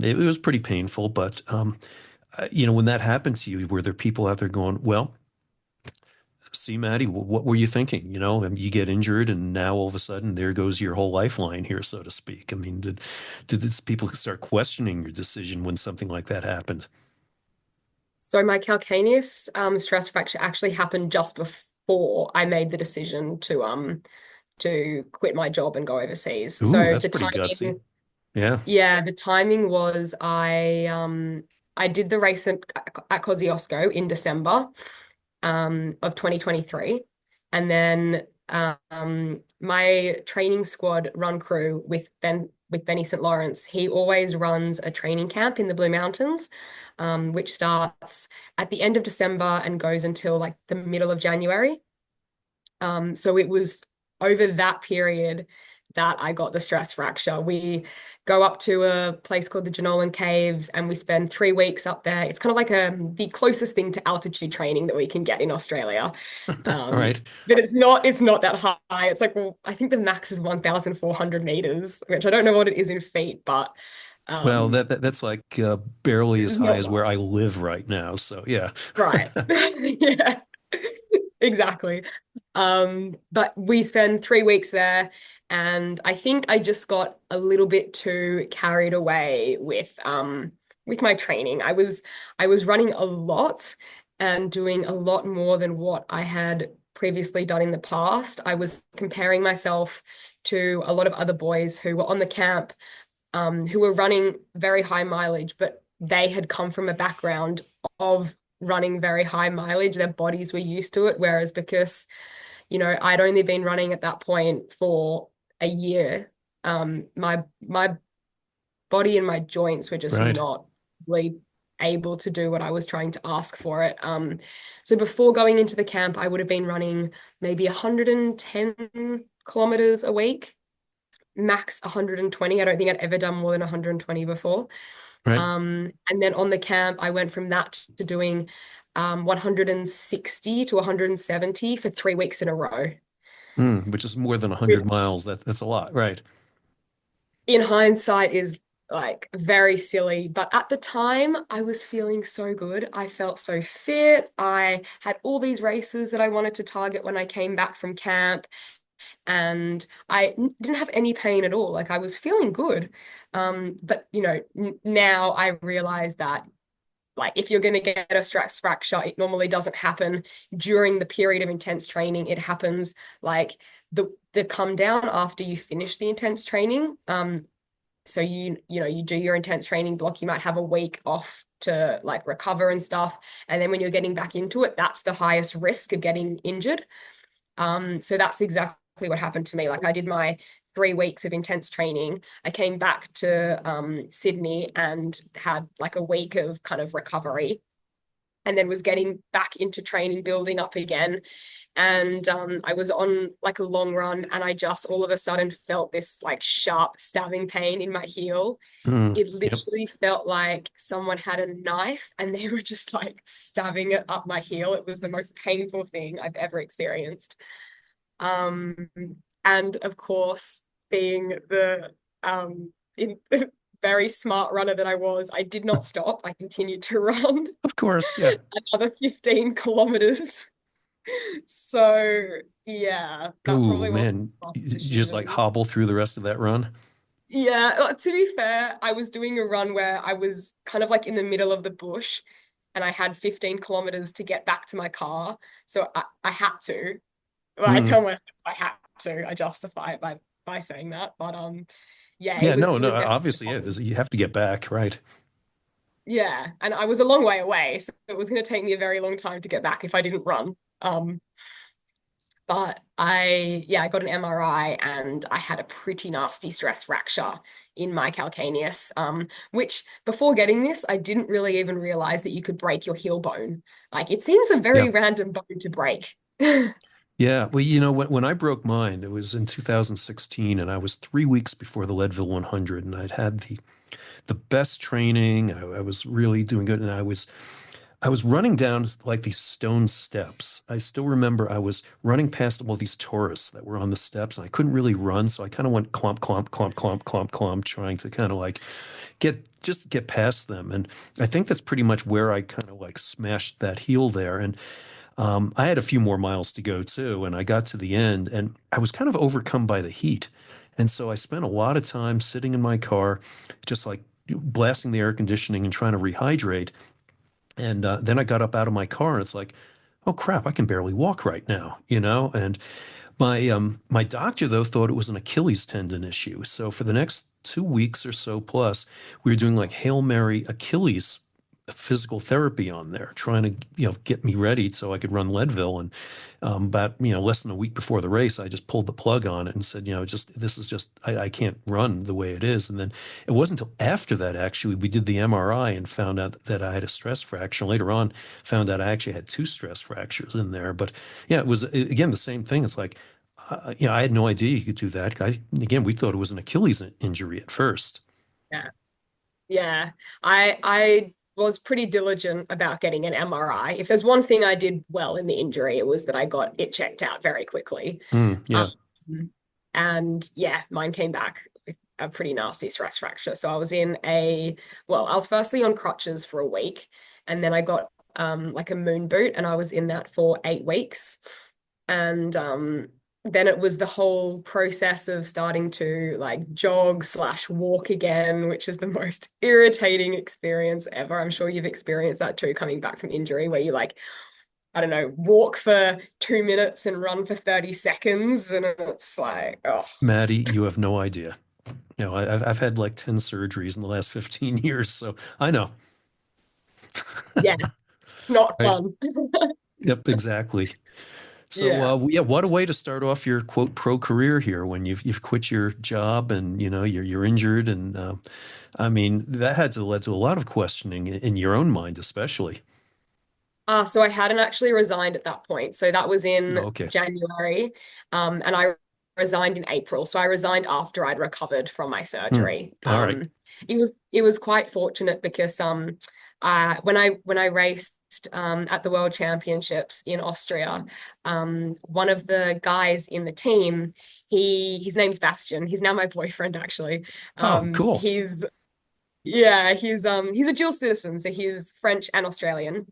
it was pretty painful. But when that happened to you, were there people out there going, "Well, see, Maddie, what were you thinking?" And you get injured, and now all of a sudden, there goes your whole lifeline here, so to speak. I mean, did these people start questioning your decision when something like that happened? So my calcaneus stress fracture actually happened just before I made the decision to quit my job and go overseas. Ooh, So that's the pretty gutsy. timing, Yeah. yeah, the timing was I did the race at Kosciuszko in December of 2023. And then my training squad run crew with Benny St. Lawrence, he always runs a training camp in the Blue Mountains, which starts at the end of December and goes until like the middle of January. So it was over that period that I got the stress fracture. We go up to a place called the Jenolan Caves and we spend 3 weeks up there. It's kind of like the closest thing to altitude training that we can get in Australia. All Um, right. but it's not that high. It's like, well, I think the max is 1,400 meters, which I don't know what it is in feet, but Well, um, that's like barely as it's high not as where much. I live right now. So yeah. Right. Yeah, exactly. But we spend 3 weeks there, and I think I just got a little bit too carried away with my training. I was running a lot and doing a lot more than what I had previously done in the past. I was comparing myself to a lot of other boys who were on the camp, who were running very high mileage, but they had come from a background of running very high mileage. Their bodies were used to it, whereas because I'd only been running at that point for a year. My body and my joints were just Right. not really able to do what I was trying to ask for it. So before going into the camp, I would have been running maybe 110 kilometers a week, max 120. I don't think I'd ever done more than 120 before. Right. And then on the camp, I went from that to doing 160 to 170 for 3 weeks in a row. Which is more than 100 miles. That's a lot. Right. In hindsight is like very silly, but at the time I was feeling so good. I felt so fit. I had all these races that I wanted to target when I came back from camp, and didn't have any pain at all. Like I was feeling good. But now I realize that like if you're going to get a stress fracture, it normally doesn't happen during the period of intense training. It happens like the come down after you finish the intense training. So you do your intense training block, you might have a week off to like recover and stuff. And then when you're getting back into it, that's the highest risk of getting injured. So that's exactly what happened to me. Like I did my 3 weeks of intense training. I came back to Sydney and had like a week of kind of recovery, and then was getting back into training, building up again. And I was on like a long run, and I just all of a sudden felt this like sharp stabbing pain in my heel. It Yep. literally felt like someone had a knife and they were just like stabbing it up my heel. It was the most painful thing I've ever experienced. Um, and of course, being the very smart runner that I was, I did not stop. I continued to run Of course. Yeah. another 15 kilometers. So yeah, that Oh, probably wasn't man. the smartest You just like decision. hobble through the rest of that run. Yeah, to be fair, I was doing a run where I was kind of like in the middle of the bush, and I had 15 kilometers to get back to my car. So I had to. Well, I tell Mm. myself I had to. I justify it by saying that. But yeah, Yeah. it No, no. was definitely Obviously, yeah. fun. You have to get back. Right. Yeah, and I was a long way away, so it was going to take me a very long time to get back if I didn't run. But I got an MRI and I had a pretty nasty stress fracture in my calcaneus, which before getting this, I didn't really even realize that you could break your heel bone. Like it seems a Yeah. very random bone to break. Yeah. Well, when I broke mine, it was in 2016, and I was 3 weeks before the Leadville 100, and I'd had the best training. I was really doing good, and I was running down like these stone steps. I still remember I was running past all these tourists that were on the steps, and I couldn't really run, so I kind of went clomp, clomp, clomp, clomp, clomp, clomp, trying to kind of like get past them. And I think that's pretty much where I kind of like smashed that heel there. And I had a few more miles to go too, and I got to the end, and I was kind of overcome by the heat. And so I spent a lot of time sitting in my car, just like blasting the air conditioning and trying to rehydrate. And then I got up out of my car, and it's like, oh crap, I can barely walk right now. And my doctor though thought it was an Achilles tendon issue. So for the next 2 weeks or so plus, we were doing like Hail Mary Achilles physical therapy on there, trying to get me ready so I could run Leadville. And about less than a week before the race, I just pulled the plug on it and said, just this is just I can't run the way it is. And then it wasn't until after that actually we did the MRI and found out that I had a stress fracture. Later on, found out I actually had two stress fractures in there. But yeah, it was again the same thing. It's like I had no idea you could do that. Again, we thought it was an Achilles injury at first. Yeah. Yeah. I was pretty diligent about getting an MRI. If there's one thing I did well in the injury, it was that I got it checked out very quickly. Um, Yeah, and yeah, mine came back with a pretty nasty stress fracture. So I was firstly on crutches for a week, and then I got like a moon boot, and I was in that for 8 weeks. And then it was the whole process of starting to like jog/walk again, which is the most irritating experience ever. I'm sure you've experienced that too, coming back from injury, where you like, I don't know, walk for 2 minutes and run for 30 seconds. And it's like, oh, Maddie, you have no idea. I've had like 10 surgeries in the last 15 years, so I know. yeah, not Right. fun. Yep, exactly. So, Yeah. yeah, what a way to start off your quote pro career here when you've quit your job and you're injured and I mean that had to led to a lot of questioning in your own mind, especially. So I hadn't actually resigned at that point. So that was in Okay. January. And I resigned in April. So I resigned after I'd recovered from my Hmm. surgery. All right. It was quite fortunate because when I raced at the World Championships in Austria, one of the guys in the team, his name's Bastian. He's now my boyfriend actually. Oh, cool. He's a dual citizen, so he's French and Australian.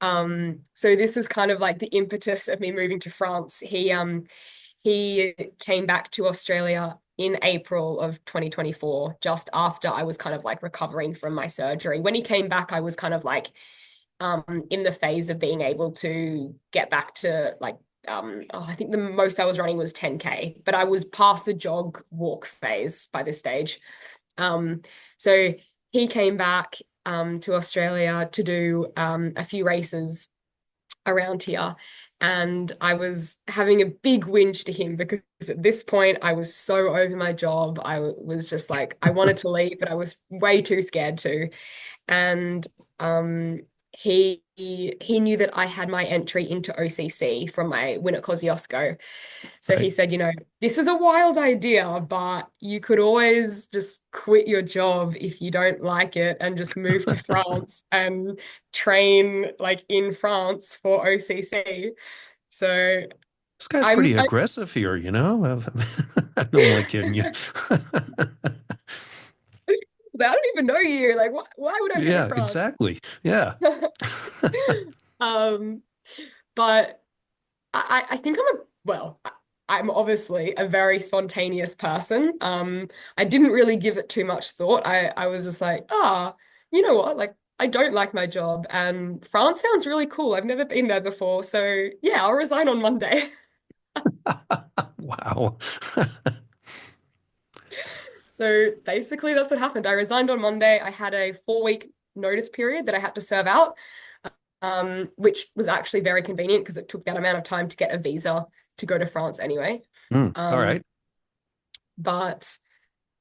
So this is kind of like the impetus of me moving to France. He came back to Australia in April of 2024, just after I was kind of like recovering from my surgery. When he came back, I was kind of like in the phase of being able to get back to like I think the most I was running was 10K, but I was past the jog walk phase by this stage. So he came back to Australia to do a few races around here. And I was having a big whinge to him because at this point I was so over my job. I was just like, I wanted to leave, but I was way too scared to. And he knew that I had my entry into OCC from my win at Kosciuszko. So he Right. said, this is a wild idea, but you could always just quit your job if you don't like it and just move to France and train like in France for OCC. So This guy's I'm pretty I, aggressive here, you know? I'm only kidding you. I don't even know you. Like, why would I be in Yeah, France? exactly. Yeah. Um, but I think I'm obviously a very spontaneous person. I didn't really give it too much thought. I was just like, you know what? Like, I don't like my job, and France sounds really cool. I've never been there before, so yeah, I'll resign on Monday. Wow. So basically, that's what happened. I resigned on Monday. I had a 4 week notice period that I had to serve out, which was actually very convenient because it took that amount of time to get a visa to go to France anyway. All Um, right. but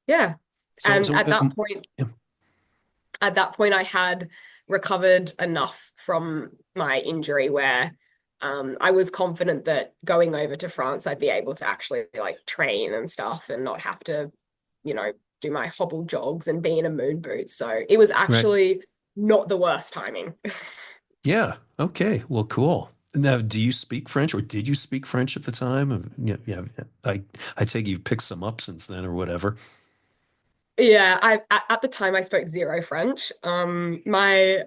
yeah, So, and so yeah, at that point, I had recovered enough from my injury where I was confident that going over to France, I'd be able to actually like train and stuff and not have to, you know, do my hobble jogs and be in a moon boot. So it was right. actually not the worst timing. Yeah. Okay. Well, cool. Now, do you speak French or did you speak French at the time? Yeah, yeah. I take you picked some up since then or whatever. Yeah, at the time I spoke zero French. My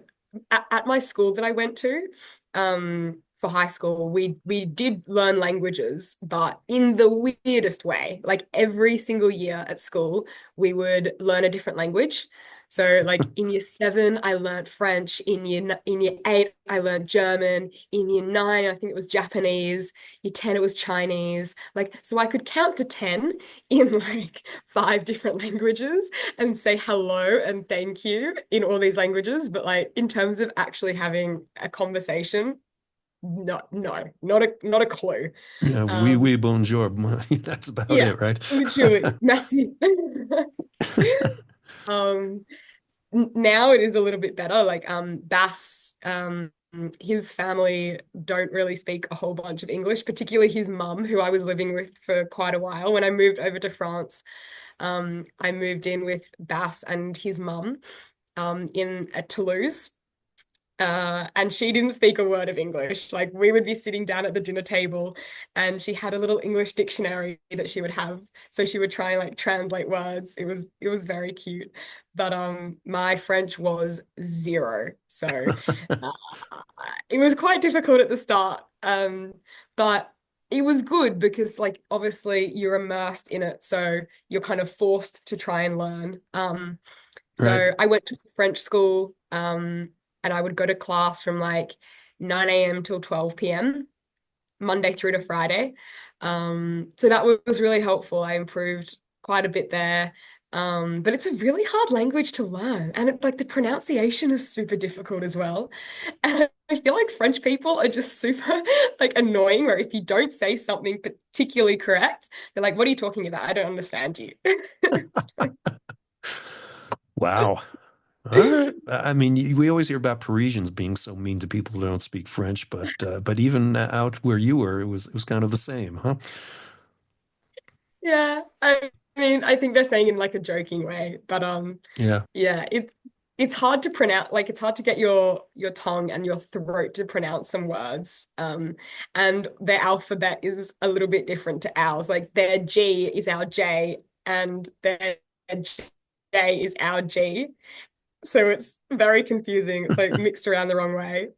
at my school that I went to, for high school, we did learn languages, but in the weirdest way. Like every single year at school, we would learn a different language. So, like in year seven, I learned French. In year eight, I learned German. In year nine, I think it was Japanese. Year 10, it was Chinese. Like, so I could count to 10 in like five different languages and say hello and thank you in all these languages. But like in terms of actually having a conversation, not a clue. Yeah, Um, oui, bonjour. That's about yeah, it, right? literally messy. um, Now it is a little bit better. Like Bass, his family don't really speak a whole bunch of English, particularly his mum, who I was living with for quite a while. When I moved over to France, I moved in with Bass and his mum in at Toulouse. And she didn't speak a word of English. Like we would be sitting down at the dinner table, and she had a little English dictionary that she would have. So she would try and like translate words. It was very cute. But my French was zero. So uh, it was quite difficult at the start. But it was good because like obviously you're immersed in it, so you're kind of forced to try and learn. Right. So I went to French school, and I would go to class from like 9 a.m. till 12 p.m. Monday through to Friday. So that was really helpful. I improved quite a bit there. But it's a really hard language to learn. And it, like the pronunciation is super difficult as well. And I feel like French people are just super like annoying, where if you don't say something particularly correct, they're like, what are you talking about? I don't understand you. It's like, Wow. All right. I mean, we always hear about Parisians being so mean to people who don't speak French, but even out where you were, it was kind of the same, huh? yeah, I mean, I think they're saying in like a joking way, but Yeah. yeah, it's hard to pronounce, like it's hard to get your tongue and your throat to pronounce some words. And their alphabet is a little bit different to ours. Like their G is our J and their J is our G. So it's very confusing. It's like mixed around the wrong way.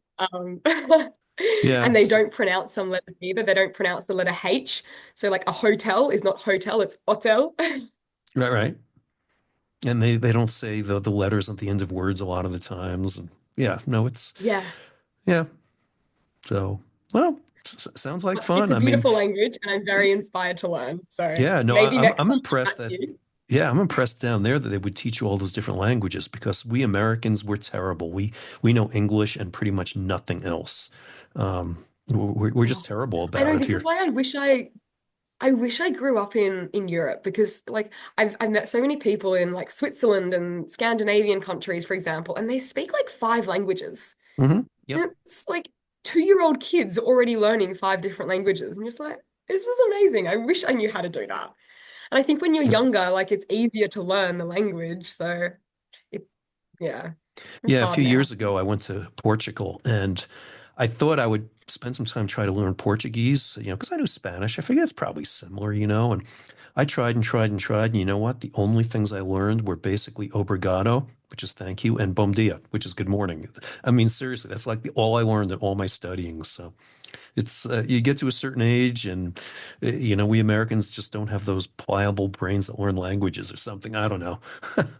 Yeah. And they don't pronounce some letters either. They don't pronounce the letter H. So like a hotel is not hotel, it's hotel. Right, right. And they don't say the letters at the end of words a lot of the times. And yeah, no, it's Yeah. yeah. So, well, sounds like It's fun. a I mean, beautiful language and I'm very inspired to learn. So yeah, no, maybe next I'm time I impressed chat to that you. yeah, I'm impressed down there that they would teach you all those different languages because we Americans, we're terrible. We know English and pretty much nothing else. We're just Oh, terrible I about know it this is here. why I wish I grew up in Europe because like I've met so many people in like Switzerland and Scandinavian countries, for example, and they speak like five languages. Yep. And it's like 2-year-old kids already learning five different languages. I'm just like, this is amazing. I wish I knew how to do that. And I think when you're younger, like it's easier to learn the language. So it, yeah, it's Yeah, a hard few now. years ago, I went to Portugal and I thought I would spend some time trying to learn Portuguese, because I knew Spanish. I figured it's probably similar. And I tried and tried and tried. And you know what? The only things I learned were basically obrigado, which is thank you, and bom dia, which is good morning. I mean, seriously, that's like all I learned in all my studying. So it's you get to a certain age, and we Americans just don't have those pliable brains that learn languages or something. I don't know.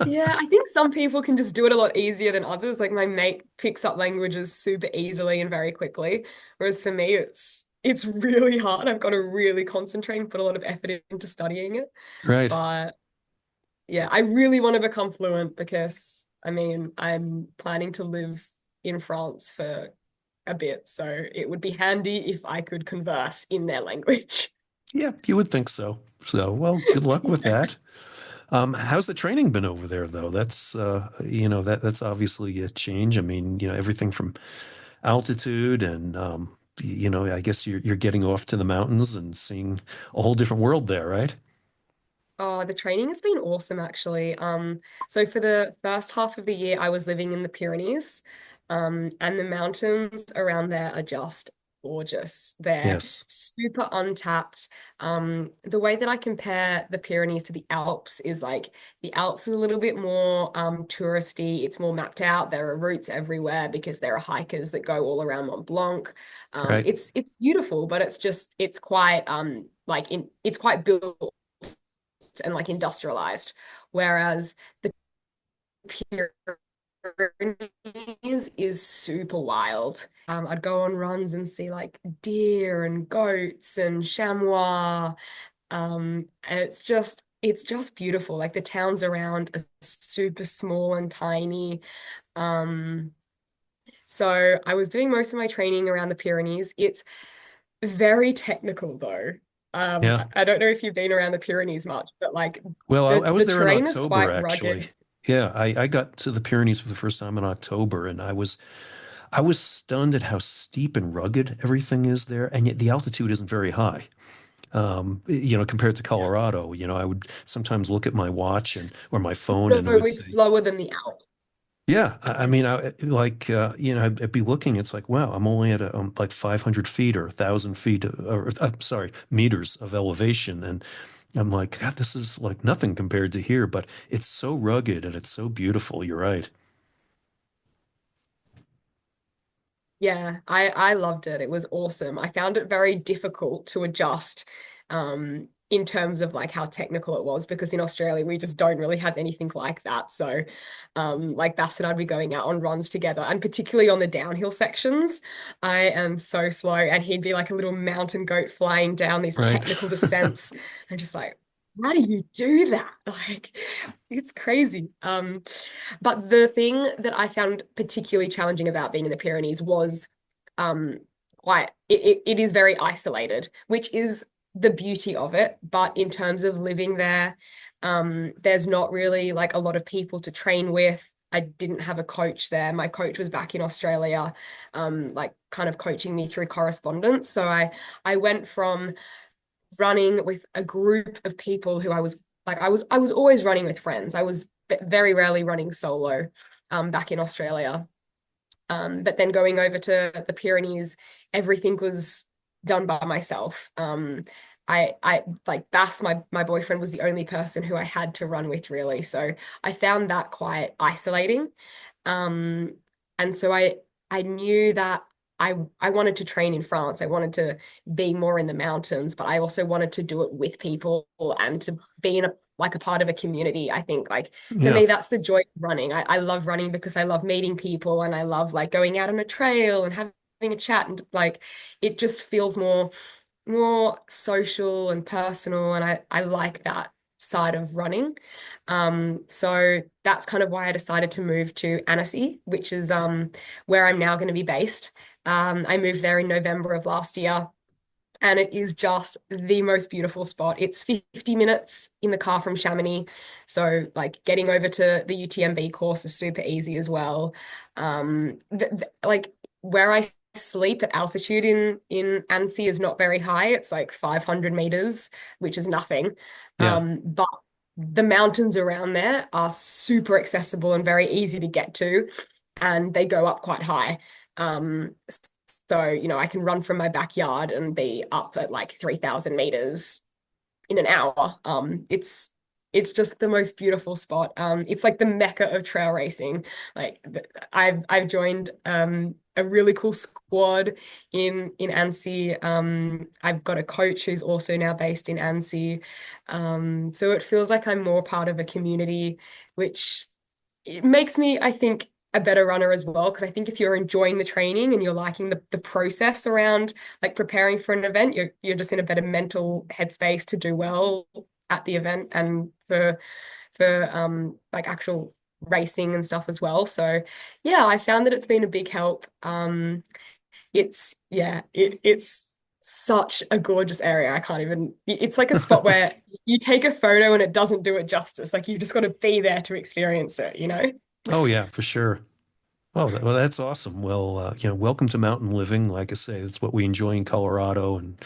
Yeah, I think some people can just do it a lot easier than others. Like my mate picks up languages super easily and very quickly, whereas for me, it's really hard. I've got to really concentrate and put a lot of effort into studying it. Right. But yeah, I really want to become fluent because I mean, I'm planning to live in France for a bit, so it would be handy if I could converse in their language. Yeah, you would think so. So, well, good luck with that. How's the training been over there, though? That's obviously a change. I mean, everything from altitude and I guess you're getting off to the mountains and seeing a whole different world there, right? Oh, the training has been awesome actually. So for the first half of the year, I was living in the Pyrenees, and the mountains around there are just gorgeous. They're Yes. super untapped. The way that I compare the Pyrenees to the Alps is like the Alps is a little bit more touristy. It's more mapped out. There are routes everywhere because there are hikers that go all around Mont Blanc. Right. It's beautiful, but it's quite it's quite built and like industrialized. Whereas the Pyrenees is super wild. I'd go on runs and see like deer and goats and chamois. And it's just beautiful. Like the towns around are super small and tiny. Um, so I was doing most of my training around the Pyrenees. It's very technical though. Yeah. I don't know if you've been around the Pyrenees much, but like Well, I was the there in terrain is October, quite actually. rugged. Yeah, I got to the Pyrenees for the first time in October, and I was stunned at how steep and rugged everything is there, and yet the altitude isn't very high. Compared to Yeah. Colorado, I would sometimes look at my watch and or my phone No, and it would it's say, lower than the Alps. yeah, I mean, like, I'd be looking, it's like, wow, I'm only at like 500 feet or 1,000 feet, or sorry, meters of elevation. And I'm like, God, this is like nothing compared to here, but it's so rugged and it's so beautiful. You're right. Yeah, I loved it. It was awesome. I found it very difficult to adjust in terms of like how technical it was because in Australia we just don't really have anything like that. So like Bass and I'd be going out on runs together and particularly on the downhill sections, I am so slow and he'd be like a little mountain goat flying down these Right. technical descents. I'm just like, how do you do that? Like, it's crazy. But the thing that I found particularly challenging about being in the Pyrenees was um quite it is very isolated, which is the beauty of it. But in terms of living there, there's not really like a lot of people to train with. I didn't have a coach there. My coach was back in Australia, like kind of coaching me through correspondence. So I went from running with a group of people who I was always running with friends. I was very rarely running solo back in Australia. But then going over to the Pyrenees, everything was done by myself. I like Bass, my boyfriend was the only person who I had to run with really. So I found that quite isolating. Um, and so I knew that I wanted to train in France. I wanted to be more in the mountains, but I also wanted to do it with people and to be in a like a part of a community. I think like for Yeah. me, that's the joy of running. I love running because I love meeting people and I love like going out on a trail and having a chat and like it just feels more social and personal and I like that side of running. So that's kind of why I decided to move to Annecy, which is where I'm now going to be based. I moved there in November of last year and it is just the most beautiful spot. It's 50 minutes in the car from Chamonix. So like getting over to the UTMB course is super easy as well. Like where I sleep at altitude in Annecy is not very high. It's like 500 meters, which is nothing. Yeah. But the mountains around there are super accessible and very easy to get to, and they go up quite high. Um, so, I can run from my backyard and be up at like 3,000 meters in an hour. It's just the most beautiful spot. It's like the mecca of trail racing. Like I've joined a really cool squad in Annecy. I've got a coach who's also now based in Annecy. So it feels like I'm more part of a community, which it makes me, I think, a better runner as well. Because I think if you're enjoying the training and you're liking the process around like preparing for an event, you're just in a better mental headspace to do well at the event and for like actual racing and stuff as well. So yeah, I found that it's been a big help. It's such a gorgeous area. I can't even, it's like a spot where you take a photo and it doesn't do it justice. Like you just got to be there to experience it, you know? Oh yeah, for sure. Oh, well, that's awesome. Well, welcome to mountain living. Like I say, it's what we enjoy in Colorado, and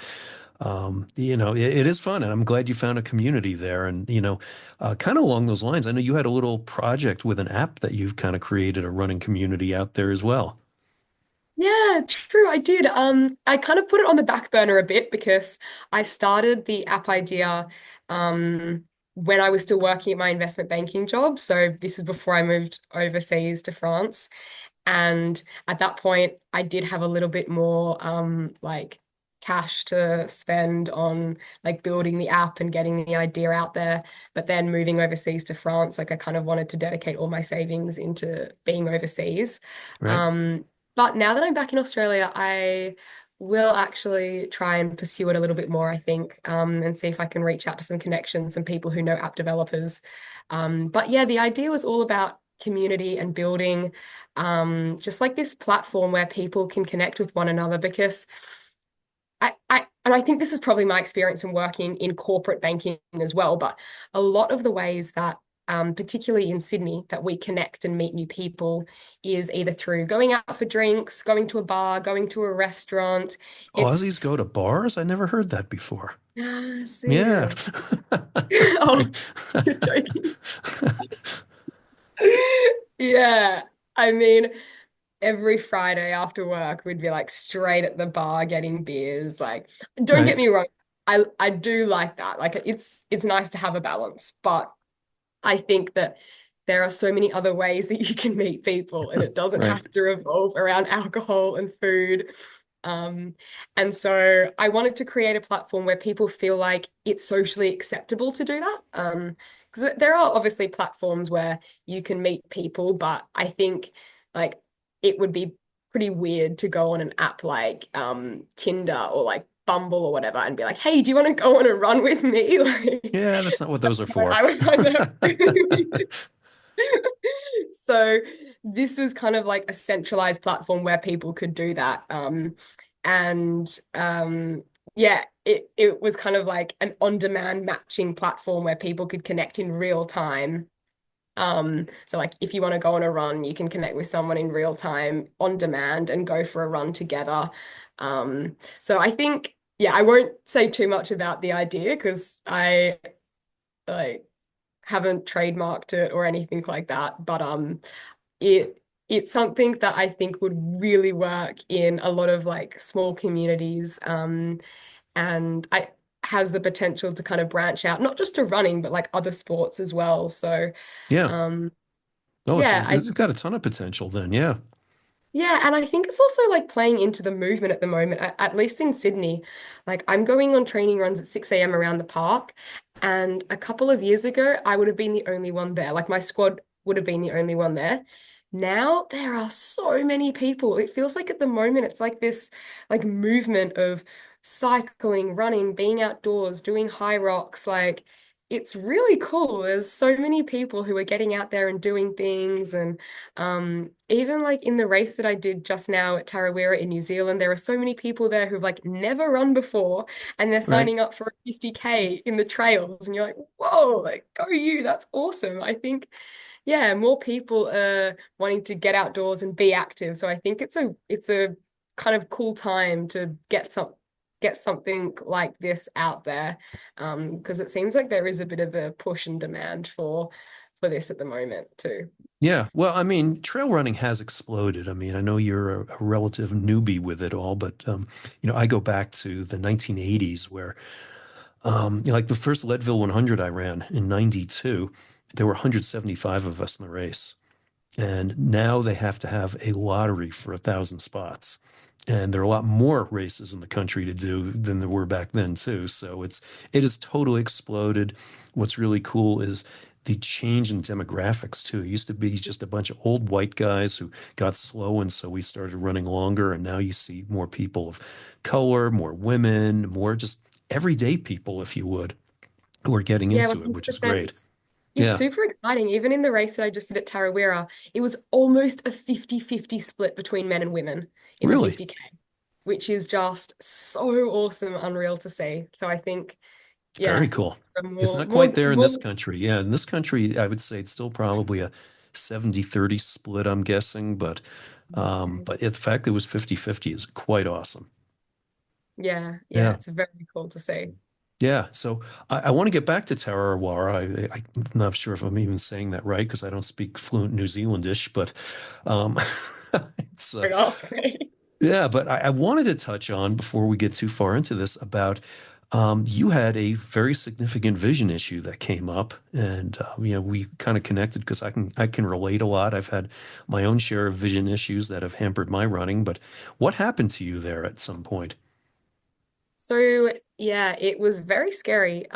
it is fun. And I'm glad you found a community there. And kind of along those lines, I know you had a little project with an app that you've kind of created a running community out there as well. Yeah, true. I did. I kind of put it on the back burner a bit because I started the app idea when I was still working at my investment banking job. So this is before I moved overseas to France. And at that point, I did have a little bit more like cash to spend on like building the app and getting the idea out there. But then moving overseas to France, like I kind of wanted to dedicate all my savings into being overseas. Right? Um, but now that I'm back in Australia, I will actually try and pursue it a little bit more, I think, and see if I can reach out to some connections, some people who know app developers. But yeah, the idea was all about community and building just like this platform where people can connect with one another because and I think this is probably my experience from working in corporate banking as well, but a lot of the ways that particularly in Sydney, that we connect and meet new people is either through going out for drinks, going to a bar, going to a restaurant. It's Aussies go to bars? I never heard that before. Yeah. serious. Oh, you're joking. Yeah. I mean, every Friday after work, we'd be like straight at the bar getting beers. Like, don't get Right. me wrong, I do like that. Like, it's nice to have a balance, but I think that there are so many other ways that you can meet people, and it doesn't Right. have to revolve around alcohol and food. Um, and so I wanted to create a platform where people feel like it's socially acceptable to do that. Because there are obviously platforms where you can meet people, but I think like it would be pretty weird to go on an app like Tinder or like Bumble or whatever and be like, hey, do you want to go on a run with me? Yeah, that's not what those are for. I would find that. So this was kind of like a centralized platform where people could do that. And yeah, it was kind of like an on-demand matching platform where people could connect in real time. So like if you want to go on a run, you can connect with someone in real time on demand and go for a run together. So I think, yeah, I won't say too much about the idea because I like haven't trademarked it or anything like that. But it's something that I think would really work in a lot of like small communities. And I has the potential to kind of branch out, not just to running, but like other sports as well. So Yeah. um Oh, so yeah, it's got a ton of potential then. Yeah. yeah, and I think it's also like playing into the movement at the moment, at least in Sydney. Like I'm going on training runs at 6 a.m. around the park. And a couple of years ago, I would have been the only one there. Like my squad would have been the only one there. Now there are so many people. It feels like at the moment it's like this like movement of cycling, running, being outdoors, doing high rocks. Like it's really cool. There's so many people who are getting out there and doing things and even like in the race that I did just now at Tarawera in New Zealand, there are so many people there who've like never run before and they're Right. signing up for a 50K in the trails. And you're like, whoa, like go you, that's awesome. I think, yeah, more people are wanting to get outdoors and be active. So I think it's a kind of cool time to get something like this out there. Because it seems like there is a bit of a push and demand for this at the moment too. Yeah. Well, I mean, trail running has exploded. I mean, I know you're a relative newbie with it all, but I go back to the 1980s where like the first Leadville 100 I ran in 92, there were 175 of us in the race. And now they have to have a lottery for 1,000 spots. And there are a lot more races in the country to do than there were back then too. So it has totally exploded. What's really cool is the change in demographics too. It used to be just a bunch of old white guys who got slow, and so we started running longer. And now you see more people of color, more women, more just everyday people, if you would, who are getting Yeah, into it, which is 100%. great. It's Yeah, super exciting. Even in the race that I just did at Tarawera, it was almost a 50-50 split between men and women in the really. 50K, which is just so awesome, unreal to see. So I think, Very yeah, cool. It's more, not quite more, there in this more. country. Yeah, in this country, I would say it's still probably a 70-30 split, I'm guessing, but the fact that it was 50-50 is quite awesome. Yeah, yeah, Yeah. it's very cool to see. Yeah. So I want to get back to Tarawara. I'm not sure if I'm even saying that right because I don't speak fluent New Zealandish, but um, it's Don't ask me. yeah, but I wanted to touch on before we get too far into this about you had a very significant vision issue that came up, and we kind of connected because I can relate a lot. I've had my own share of vision issues that have hampered my running, but what happened to you there at some point? So yeah, it was very scary.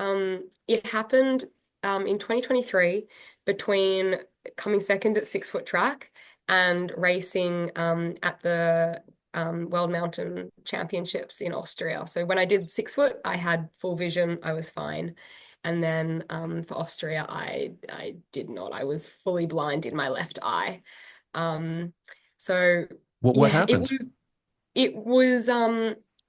It happened in 2023 between coming second at 6 foot track and racing at the World Mountain Championships in Austria. So when I did 6 foot, I had full vision, I was fine. And then for Austria, I did not. I was fully blind in my left eye. Um, so What yeah, happened? it was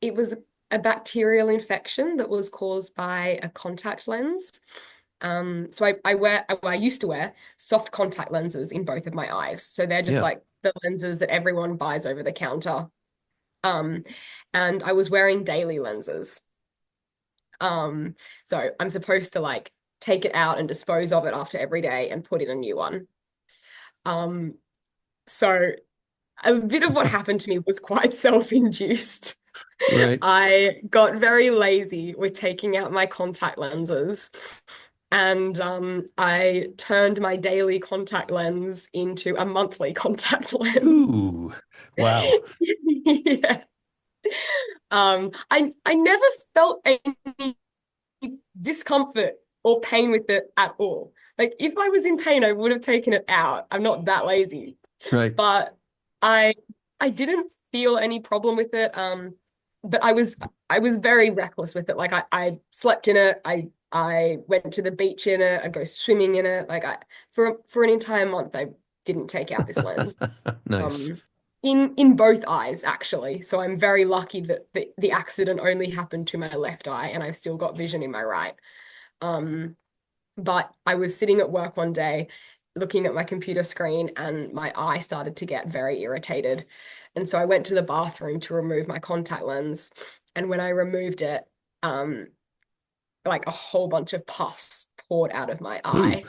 it was a bacterial infection that was caused by a contact lens. So I used to wear soft contact lenses in both of my eyes. So they're just Yeah, like the lenses that everyone buys over the counter. Um, and I was wearing daily lenses. Um, so I'm supposed to like take it out and dispose of it after every day and put in a new one. Um, so a bit of what happened to me was quite self-induced. right. I got very lazy with taking out my contact lenses and I turned my daily contact lens into a monthly contact lens. Ooh, wow. Yeah. I never felt any discomfort or pain with it at all. Like if I was in pain, I would have taken it out. I'm not that lazy. Right. But I I didn't feel any problem with it. but I was very reckless with it. Like I slept in it. I went to the beach in it. I'd go swimming in it. Like for an entire month, I didn't take out this lens. Nice. Um, in both eyes actually. So I'm very lucky that the accident only happened to my left eye, and I've still got vision in my right. Um, but I was sitting at work one day looking at my computer screen, and my eye started to get very irritated. And so I went to the bathroom to remove my contact lens. And when I removed it, um, like a whole bunch of pus poured out of my Ooh. eye.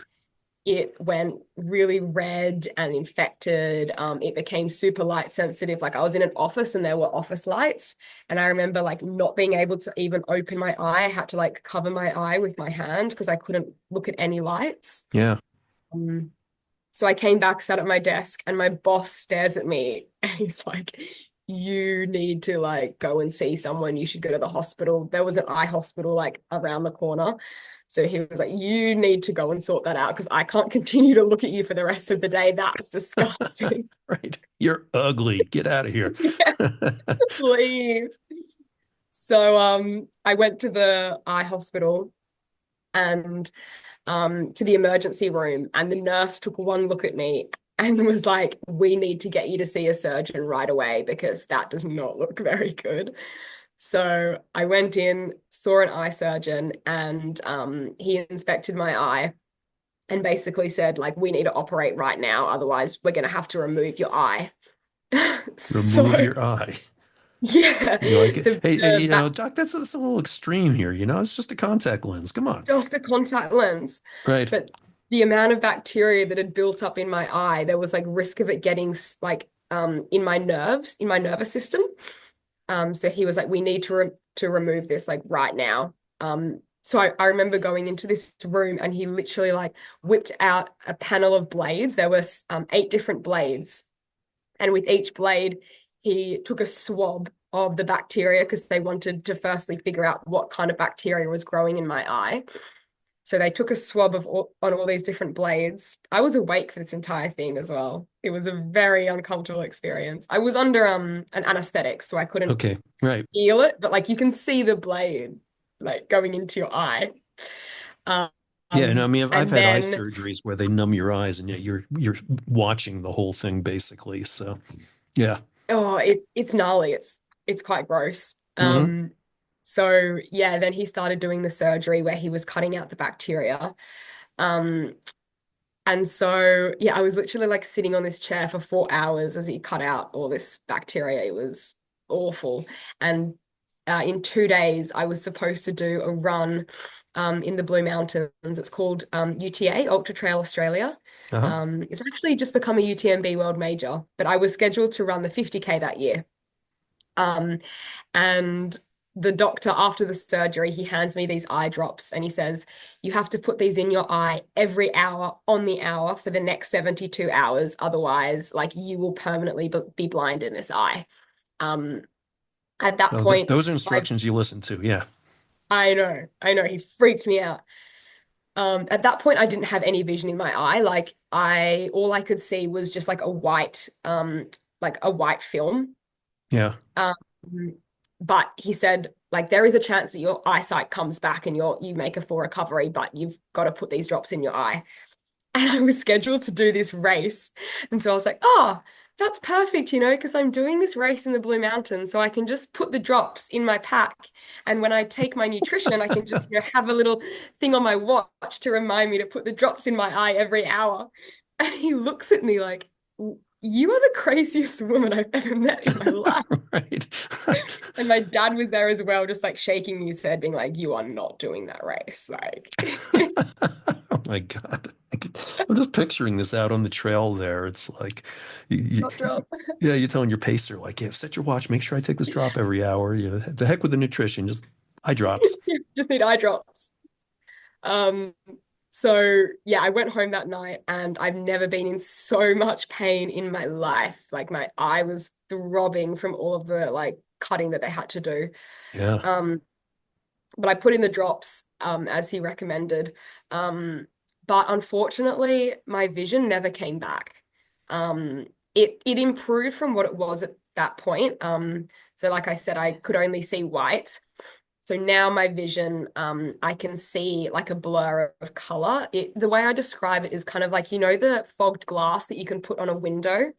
It went really red and infected. It became super light sensitive. Like I was in an office and there were office lights. And I remember like not being able to even open my eye. I had to like cover my eye with my hand because I couldn't look at any lights. Yeah. Um, so I came back, sat at my desk, and my boss stares at me and he's like, you need to like go and see someone. You should go to the hospital. There was an eye hospital like around the corner. So he was like, you need to go and sort that out because I can't continue to look at you for the rest of the day. That's disgusting. Right. You're ugly. Get out of here. Yeah, leave. So I went to the eye hospital and to the emergency room, and the nurse took one look at me and was like, we need to get you to see a surgeon right away because that does not look very good. So I went in, saw an eye surgeon, and he inspected my eye and basically said, like, we need to operate right now, otherwise we're going to have to remove your eye. Remove So your eye. yeah, You like it? the, Hey, the back, doc, that's a little extreme here. It's just a contact lens. Come on. just a contact lens, Right. but the amount of bacteria that had built up in my eye, there was like risk of it getting like in my nerves, in my nervous system. So he was like, we need to remove this like right now. So I remember going into this room and he literally like whipped out a panel of blades. There were 8 different blades, and with each blade, he took a swab of the bacteria because they wanted to firstly figure out what kind of bacteria was growing in my eye. So they took a swab on all these different blades. I was awake for this entire thing as well. It was a very uncomfortable experience. I was under an anesthetic, so I couldn't Okay. Right. feel it, but like you can see the blade like going into your eye. Um, Yeah, and I mean, I've and had eye then surgeries where they numb your eyes, and yet you're watching the whole thing basically. So, yeah. oh, it's gnarly. It's quite gross. Hmm. So yeah, then he started doing the surgery where he was cutting out the bacteria. Um, And so, yeah, I was literally like sitting on this chair for 4 hours as he cut out all this bacteria. It was awful. And in 2 days, I was supposed to do a run in the Blue Mountains. It's called UTA, Ultra-Trail Australia. Uh-huh. It's actually just become a UTMB World Major, but I was scheduled to run the 50K that year. Um, and the doctor, after the surgery, he hands me these eye drops and he says, you have to put these in your eye every hour on the hour for the next 72 hours. Otherwise, like you will permanently be blind in this eye. Um, at that Well, point, those are instructions you listen to. Yeah. I know, he freaked me out. At that point, I didn't have any vision in my eye. All I could see was just like a white film. Yeah. Um, but he said, like, there is a chance that your eyesight comes back and you make a full recovery, but you've got to put these drops in your eye. And I was scheduled to do this race. And so I was like, oh, that's perfect, because I'm doing this race in the Blue Mountains. So I can just put the drops in my pack. And when I take my nutrition, I can just, have a little thing on my watch to remind me to put the drops in my eye every hour. And he looks at me like, you are the craziest woman I've ever met in my life. Right. And my dad was there as well, just like shaking his head, being like, you are not doing that race. Like, Oh my God. I'm just picturing this out on the trail there. It's like, drop, drop. yeah, you're telling your pacer, like, yeah, set your watch, make sure I take this drop every hour. The heck with the nutrition, just eye drops. Just need eye drops. Um, so yeah, I went home that night and I've never been in so much pain in my life. Like my eye was throbbing from all of the like cutting that they had to do. Yeah. Um, but I put in the drops as he recommended. But unfortunately, my vision never came back. It improved from what it was at that point. So like I said, I could only see white. So now my vision, I can see like a blur of color. The way I describe it is kind of like, the fogged glass that you can put on a window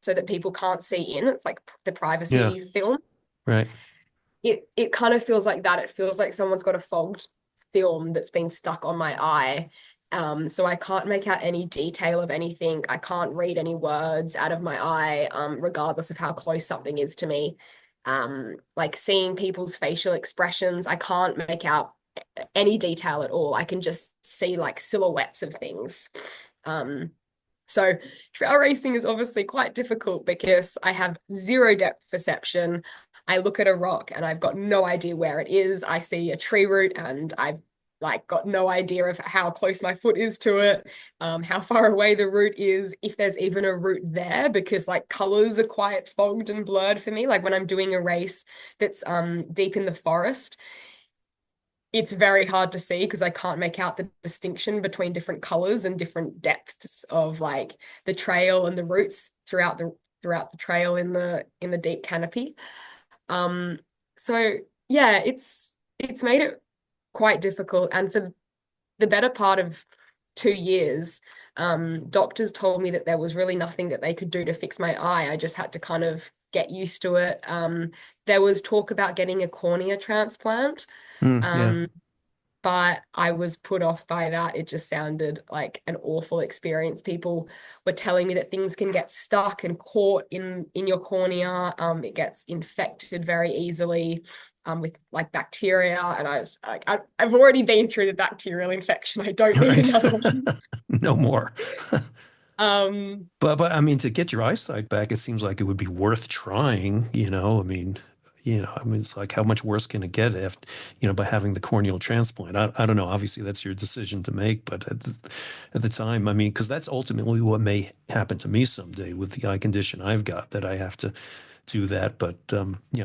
so that people can't see in. It's like the Yeah, privacy film. right. It kind of feels like that. It feels like someone's got a fogged film that's been stuck on my eye. So I can't make out any detail of anything. I can't read any words out of my eye, regardless of how close something is to me. Like seeing people's facial expressions, I can't make out any detail at all. I can just see like silhouettes of things. So trail racing is obviously quite difficult because I have zero depth perception. I look at a rock and I've got no idea where it is. I see a tree root and I've like got no idea of how close my foot is to it, how far away the root is, if there's even a root there, because like colors are quite fogged and blurred for me. Like when I'm doing a race that's deep in the forest, it's very hard to see because I can't make out the distinction between different colors and different depths of like the trail and the roots throughout the trail in the deep canopy. Um, so yeah, it's made it quite difficult. And for the better part of 2 years, doctors told me that there was really nothing that they could do to fix my eye. I just had to kind of get used to it. There was talk about getting a cornea transplant. Yeah. Um, but I was put off by that. It just sounded like an awful experience. People were telling me that things can get stuck and caught in your cornea. It gets infected very easily with like bacteria. And I was like, I've already been through the bacterial infection. I don't need Right. another one. No more. Um, But I mean, to get your eyesight back, it seems like it would be worth trying, you know. I mean, it's like how much worse can it get if, by having the corneal transplant? I don't know. Obviously, that's your decision to make, but at the time, I mean, because that's ultimately what may happen to me someday with the eye condition I've got, that I have to do that. But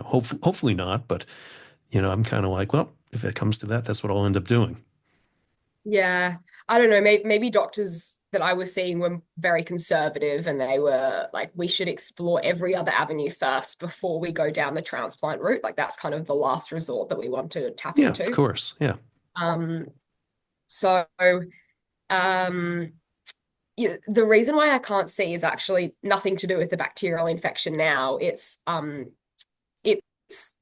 hopefully not. But I'm kind of like, well, if it comes to that, that's what I'll end up doing. Yeah, I don't know. Maybe doctors that I was seeing were very conservative and they were like, we should explore every other avenue first before we go down the transplant route. Like that's kind of the last resort that we want to tap Yeah, of into. course. Yeah. Um, so um, yeah, the reason why I can't see is actually nothing to do with the bacterial infection now. It's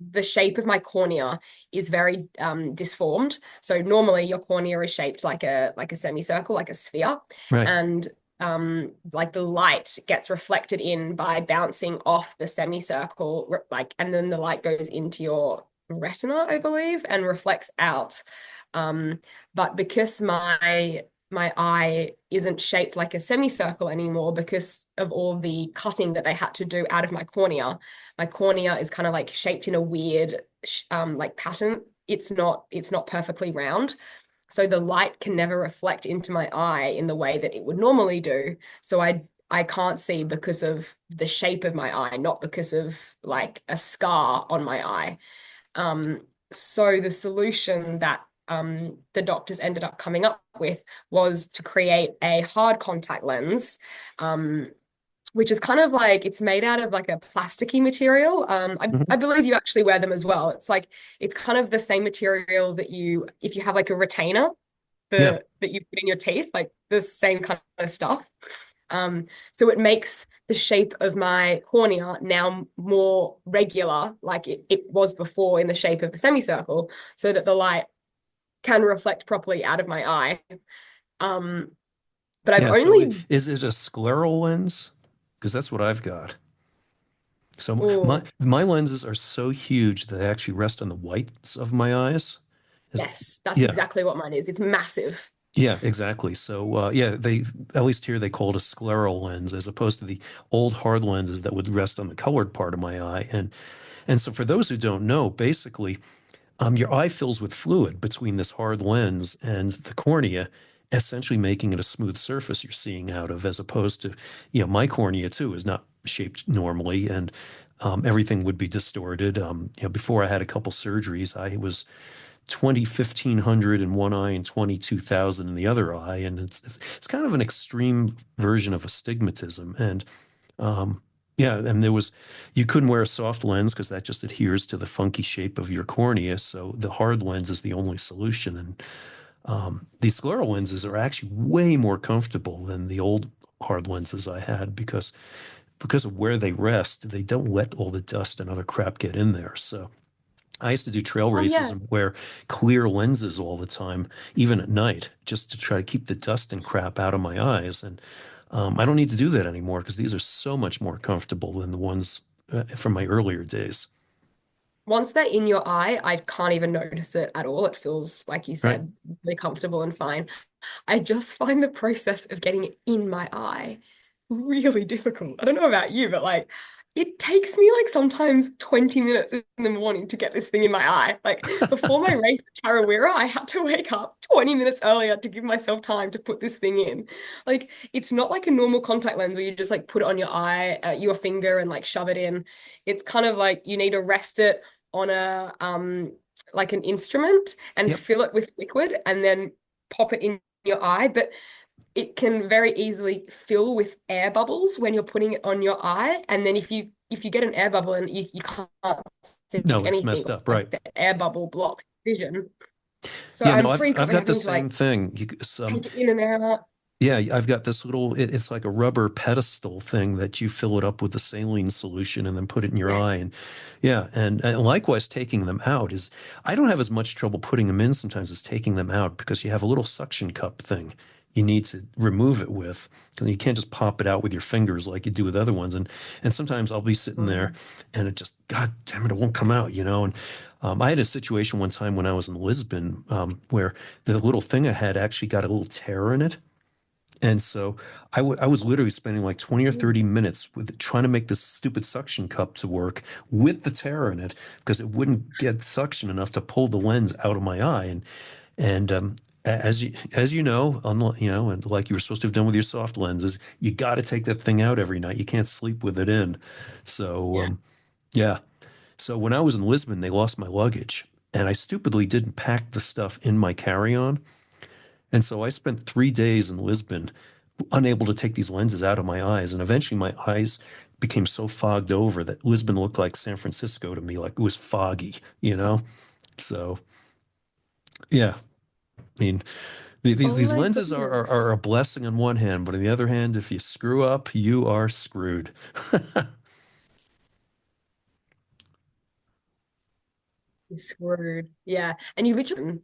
the shape of my cornea is very disformed. So normally your cornea is shaped like a semicircle, like a sphere, Right. and like the light gets reflected in by bouncing off the semicircle, like, and then the light goes into your retina, I believe, and reflects out. Um, but because my eye isn't shaped like a semicircle anymore because of all the cutting that they had to do out of my cornea is kind of like shaped in a weird like pattern. It's not perfectly round. So the light can never reflect into my eye in the way that it would normally do. So I can't see because of the shape of my eye, not because of like a scar on my eye. So the solution that the doctors ended up coming up with was to create a hard contact lens, which is kind of like it's made out of like a plasticky material. I Mhm. believe you actually wear them as well. It's kind of the same material that if you have like a retainer Yeah. that you put in your teeth, like the same kind of stuff. So it makes the shape of my cornea now more regular, like it was before in the shape of a semicircle, so that the light can reflect properly out of my eye. Um, but I've Yeah. So only, is it a scleral lens? Because that's what I've got. So my oh, my lenses are so huge that they actually rest on the whites of my eyes. Is- yes, that's Yeah. exactly what mine is. It's massive. Yeah, exactly. So yeah, they at least here they call it a scleral lens as opposed to the old hard lenses that would rest on the colored part of my eye. And so for those who don't know, basically your eye fills with fluid between this hard lens and the cornea, essentially making it a smooth surface you're seeing out of, as opposed to, my cornea too is not shaped normally, and everything would be distorted. Before I had a couple surgeries, I was 1500 in one eye and 22,000 in the other eye, and it's kind of an extreme version of astigmatism, and Yeah, and you couldn't wear a soft lens because that just adheres to the funky shape of your cornea. So the hard lens is the only solution. And these scleral lenses are actually way more comfortable than the old hard lenses I had because of where they rest, they don't let all the dust and other crap get in there. So I used to do trail Oh races yeah. and wear clear lenses all the time, even at night, just to try to keep the dust and crap out of my eyes. And I don't need to do that anymore because these are so much more comfortable than the ones from my earlier days. Once they're in your eye, I can't even notice it at all. It feels, like you Right? said, really comfortable and fine. I just find the process of getting it in my eye really difficult. I don't know about you, but like it takes me like sometimes 20 minutes in the morning to get this thing in my eye. Like before my race at Tarawera, I had to wake up 20 minutes earlier to give myself time to put this thing in. Like it's not like a normal contact lens where you just like put it on your eye, your finger and like shove it in. It's kind of like you need to rest it on a like an instrument and Yep. fill it with liquid and then pop it in your eye, but it can very easily fill with air bubbles when you're putting it on your eye. And then if you get an air bubble and you can't see No, it's anything, messed up. like Right. the air bubble blocks vision. So Yeah, no, I'm I've frequently got the having to like same thing. take it in and out. Yeah, I've got this little, it's like a rubber pedestal thing that you fill it up with the saline solution and then put it in your eye. Yes. And yeah, and likewise taking them out is, I don't have as much trouble putting them in sometimes as taking them out because you have a little suction cup thing you need to remove it with. Because you can't just pop it out with your fingers like you do with other ones. And sometimes I'll be sitting there Mm. and it just, God damn it, it won't come out, you know? And I had a situation one time when I was in Lisbon where the little thing I had actually got a little tear in it. And so I was literally spending like 20 or 30 minutes with trying to make this stupid suction cup to work with the tear in it because it wouldn't get suction enough to pull the lens out of my eye. And as you know, unlike, you know, and like you were supposed to have done with your soft lenses, you got to take that thing out every night. You can't sleep with it in. So Yeah. yeah. So when I was in Lisbon, they lost my luggage, and I stupidly didn't pack the stuff in my carry-on. And so I spent 3 days in Lisbon unable to take these lenses out of my eyes. And eventually my eyes became so fogged over that Lisbon looked like San Francisco to me, like it was foggy, you know? So yeah, I mean, Oh these my lenses are a goodness. blessing on one hand, but on the other hand, if you screw up, you are screwed. You're screwed. Yeah. And you literally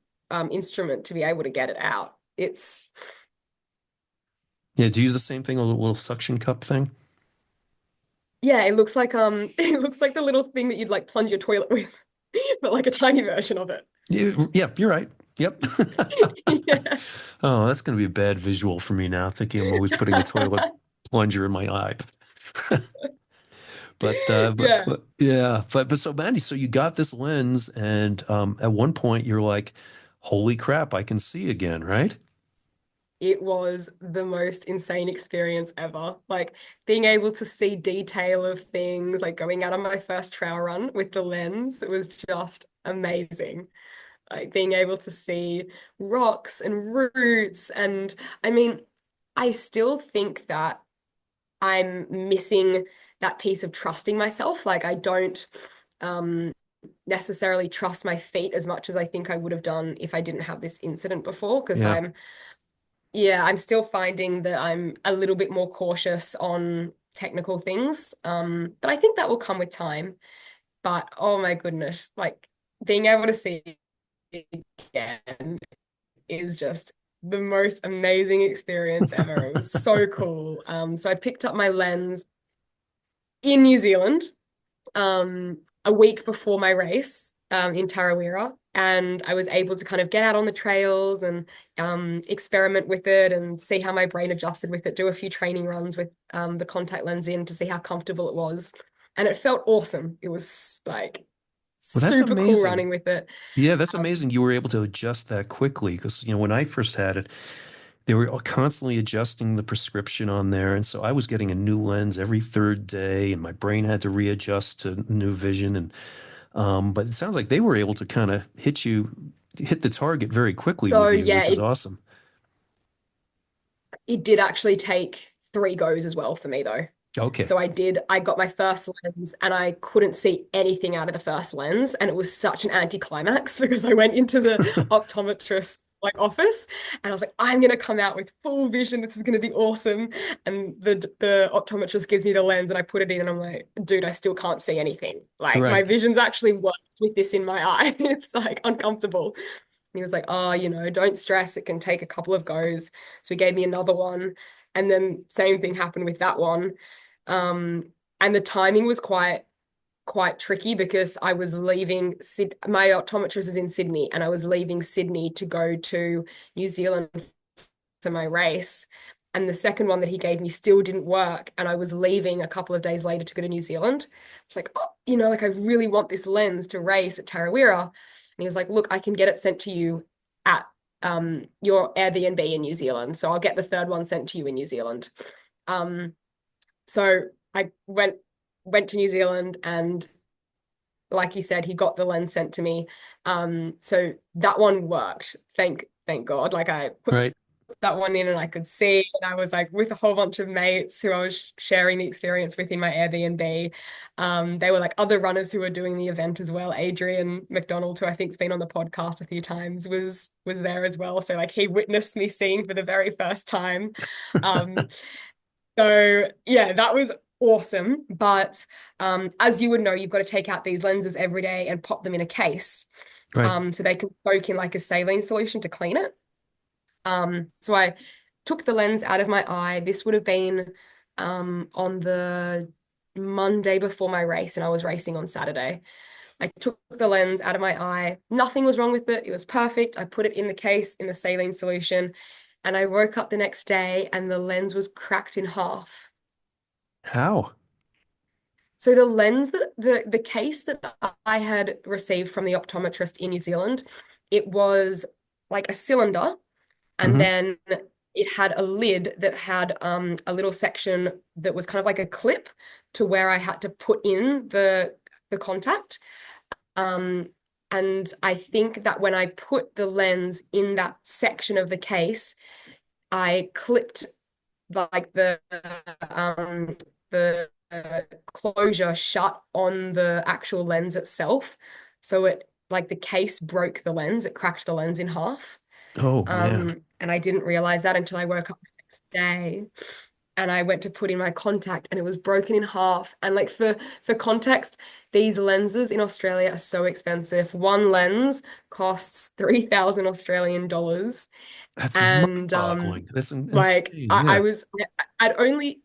instrument to be able to get it out. It's Yeah, do you use the same thing, a little suction cup thing? yeah, it looks like it looks like the little thing that you'd like plunge your toilet with, but like a tiny version of it. Yeah, you're right. Yep. Yeah. Oh, that's going to be a bad visual for me now, thinking I'm always putting a toilet plunger in my eye. Yeah. But yeah, but so Mandy, so you got this lens, and at one point you're like, "Holy crap, I can see again!" Right? It was the most insane experience ever. Like being able to see detail of things, like going out on my first trail run with the lens, it was just amazing. Like being able to see rocks and roots. And I mean, I still think that I'm missing that piece of trusting myself. Like I don't um necessarily trust my feet as much as I think I would have done if I didn't have this incident before. Because Yeah. I'm still finding that I'm a little bit more cautious on technical things. But I think that will come with time. But oh my goodness, like being able to see it again is just the most amazing experience ever. It was so cool. So I picked up my lens in New Zealand a week before my race in Tarawera. And I was able to kind of get out on the trails and experiment with it and see how my brain adjusted with it, do a few training runs with the contact lens in to see how comfortable it was. And it felt awesome. It was like Well, that's super cool amazing. running with it. Yeah, that's Um, amazing. You were able to adjust that quickly because when I first had it, they were constantly adjusting the prescription on there, and so I was getting a new lens every third day, and my brain had to readjust to new vision. And but it sounds like they were able to kind of hit the target very quickly so with you, yeah, which is awesome. it did actually take 3 goes as well for me though. Okay. So I got my first lens and I couldn't see anything out of the first lens. And it was such an anticlimax because I went into the optometrist office and I was like, I'm gonna come out with full vision. This is gonna be awesome. And the optometrist gives me the lens and I put it in and I'm like, dude, I still can't see anything. Like my Right. vision's actually worse with this in my eye. It's like uncomfortable. And he was like, oh, don't stress. It can take a couple of goes. So he gave me another one. And then same thing happened with that one. And the timing was quite tricky because I was leaving my optometrist is in Sydney and I was leaving Sydney to go to New Zealand for my race. And the second one that he gave me still didn't work. And I was leaving a couple of days later to go to New Zealand. It's like, oh, like I really want this lens to race at Tarawera. And he was like, look, I can get it sent to you at your Airbnb in New Zealand. So I'll get the third one sent to you in New Zealand. So I went to New Zealand and like you said, he got the lens sent to me. So that one worked. Thank God. Like I put Right. that one in and I could see, and I was like with a whole bunch of mates who I was sharing the experience with in my Airbnb. They were like other runners who were doing the event as well. Adrian McDonald, who I think's been on the podcast a few times, was there as well. So like he witnessed me seeing for the very first time. Um, so yeah, that was awesome. But as you would know, you've got to take out these lenses every day and pop them in a case. Right. So they can soak in like a saline solution to clean it. So I took the lens out of my eye. This would have been on the Monday before my race, and I was racing on Saturday. I took the lens out of my eye. Nothing was wrong with it. It was perfect. I put it in the case in the saline solution, and I woke up the next day and the lens was cracked in half. How? So the lens that the case that I had received from the optometrist in New Zealand, it was like a cylinder, and Hmm. then it had a lid that had a little section that was kind of like a clip to where I had to put in the contact. Um, and I think that when I put the lens in that section of the case, I clipped like the closure shut on the actual lens itself. So it like the case broke the lens, it cracked the lens in half. Oh man. And I didn't realize that until I woke up the next day and I went to put in my contact and it was broken in half. And like for context, these lenses in Australia are so expensive. One lens costs 3,000 Australian dollars. That's And mind-boggling. That's like insane. I Yeah. was I'd only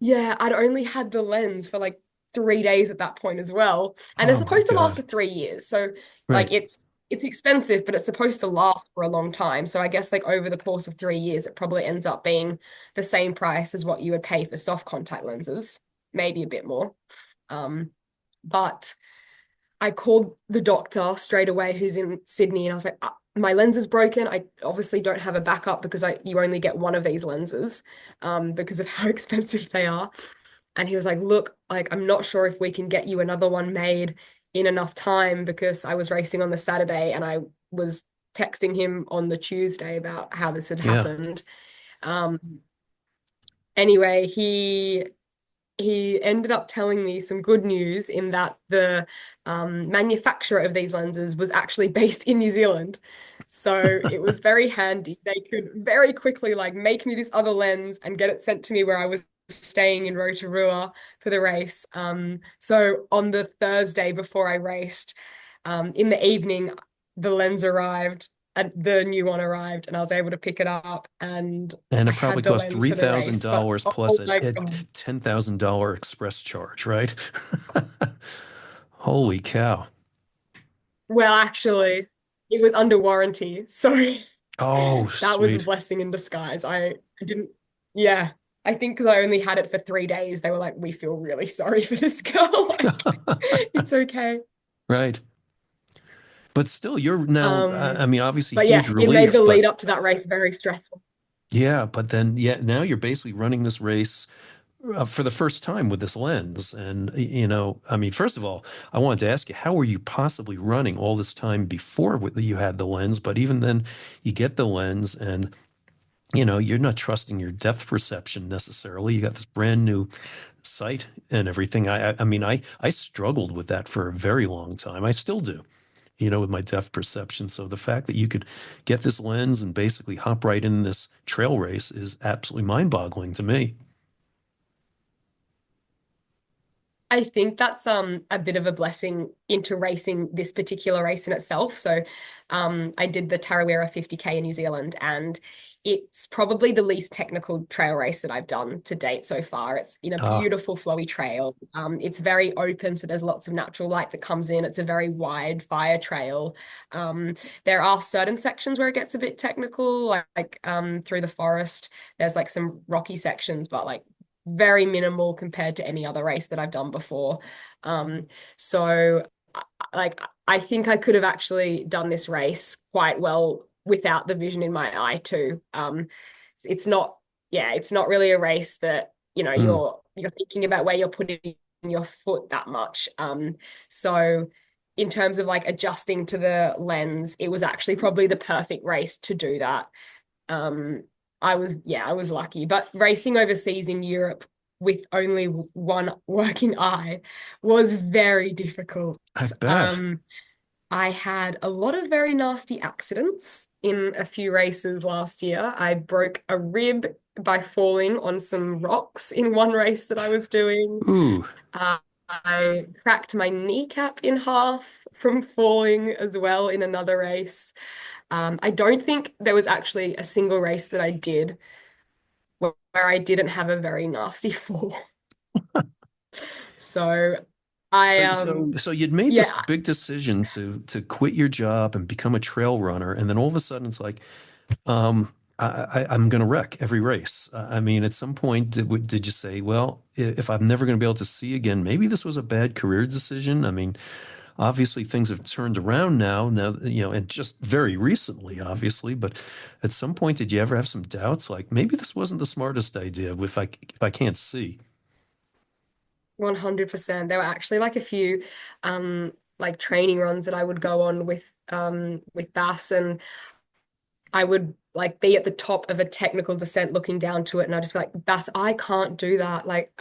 yeah, I'd only had the lens for like 3 days at that point as well. And it's Oh my supposed to last God. for 3 years. So like Right. it's expensive, but it's supposed to last for a long time. So I guess like over the course of 3 years, it probably ends up being the same price as what you would pay for soft contact lenses, maybe a bit more. But I called the doctor straight away who's in Sydney and I was like, my lens is broken. I obviously don't have a backup because you only get one of these lenses because of how expensive they are. And he was like, look, like I'm not sure if we can get you another one made in enough time because I was racing on the Saturday and I was texting him on the Tuesday about how this had Yeah. happened. Um, anyway, he ended up telling me some good news in that the manufacturer of these lenses was actually based in New Zealand. So it was very handy. They could very quickly like make me this other lens and get it sent to me where I was staying in Rotorua for the race. So on the Thursday before I raced, in the evening, the lens arrived. The new one arrived and I was able to pick it up and And I it probably had the cost lens three for the thousand race. But dollars plus oh a, my a God. $10,000 express charge, right? Holy cow. Well, actually, it was under warranty. So Oh, that was a sweet. blessing in disguise. I didn't, yeah. I think because I only had it for 3 days, they were like, we feel really sorry for this girl. Like, it's okay. Right. But still, you're now, Um, I mean, obviously but huge yeah, it made relief, the but lead up to that race very stressful. yeah, but then, yeah, now you're basically running this race for the first time with this lens. And, I mean, first of all, I wanted to ask you, how were you possibly running all this time before you had the lens? But even then, you get the lens and you're not trusting your depth perception necessarily. You got this brand new sight and everything. I mean, I struggled with that for a very long time. I still do, with my depth perception. So the fact that you could get this lens and basically hop right in this trail race is absolutely mind-boggling to me. I think that's a bit of a blessing into racing this particular race in itself. So I did the Tarawera 50K in New Zealand, and it's probably the least technical trail race that I've done to date so far. It's in a Ah, beautiful flowy trail. It's very open, so there's lots of natural light that comes in. It's a very wide fire trail. Um, there are certain sections where it gets a bit technical, like through the forest. There's like some rocky sections, but like very minimal compared to any other race that I've done before. So like I think I could have actually done this race quite well without the vision in my eye too. It's not, yeah, it's not really a race that, mm, you're thinking about where you're putting your foot that much. So in terms of like adjusting to the lens, it was actually probably the perfect race to do that. Um, I was lucky. But racing overseas in Europe with only one working eye was very difficult. I bet. Um, I had a lot of very nasty accidents in a few races last year. I broke a rib by falling on some rocks in one race that I was doing. Ooh, Uh, I cracked my kneecap in half from falling as well in another race. I don't think there was actually a single race that I did where I didn't have a very nasty fall. So I so you'd made this yeah, big decision to quit your job and become a trail runner, and then all of a sudden it's like, I'm going to wreck every race. I mean, at some point, did you say, well, if I'm never going to be able to see again, maybe this was a bad career decision? I mean, obviously things have turned around now, and just very recently, obviously, but at some point, did you ever have some doubts? Like maybe this wasn't the smartest idea if I can't see. 100%. There were actually like a few like training runs that I would go on with Bass, and I would like be at the top of a technical descent looking down to it, and I'd just be like, Bass, I can't do that. Like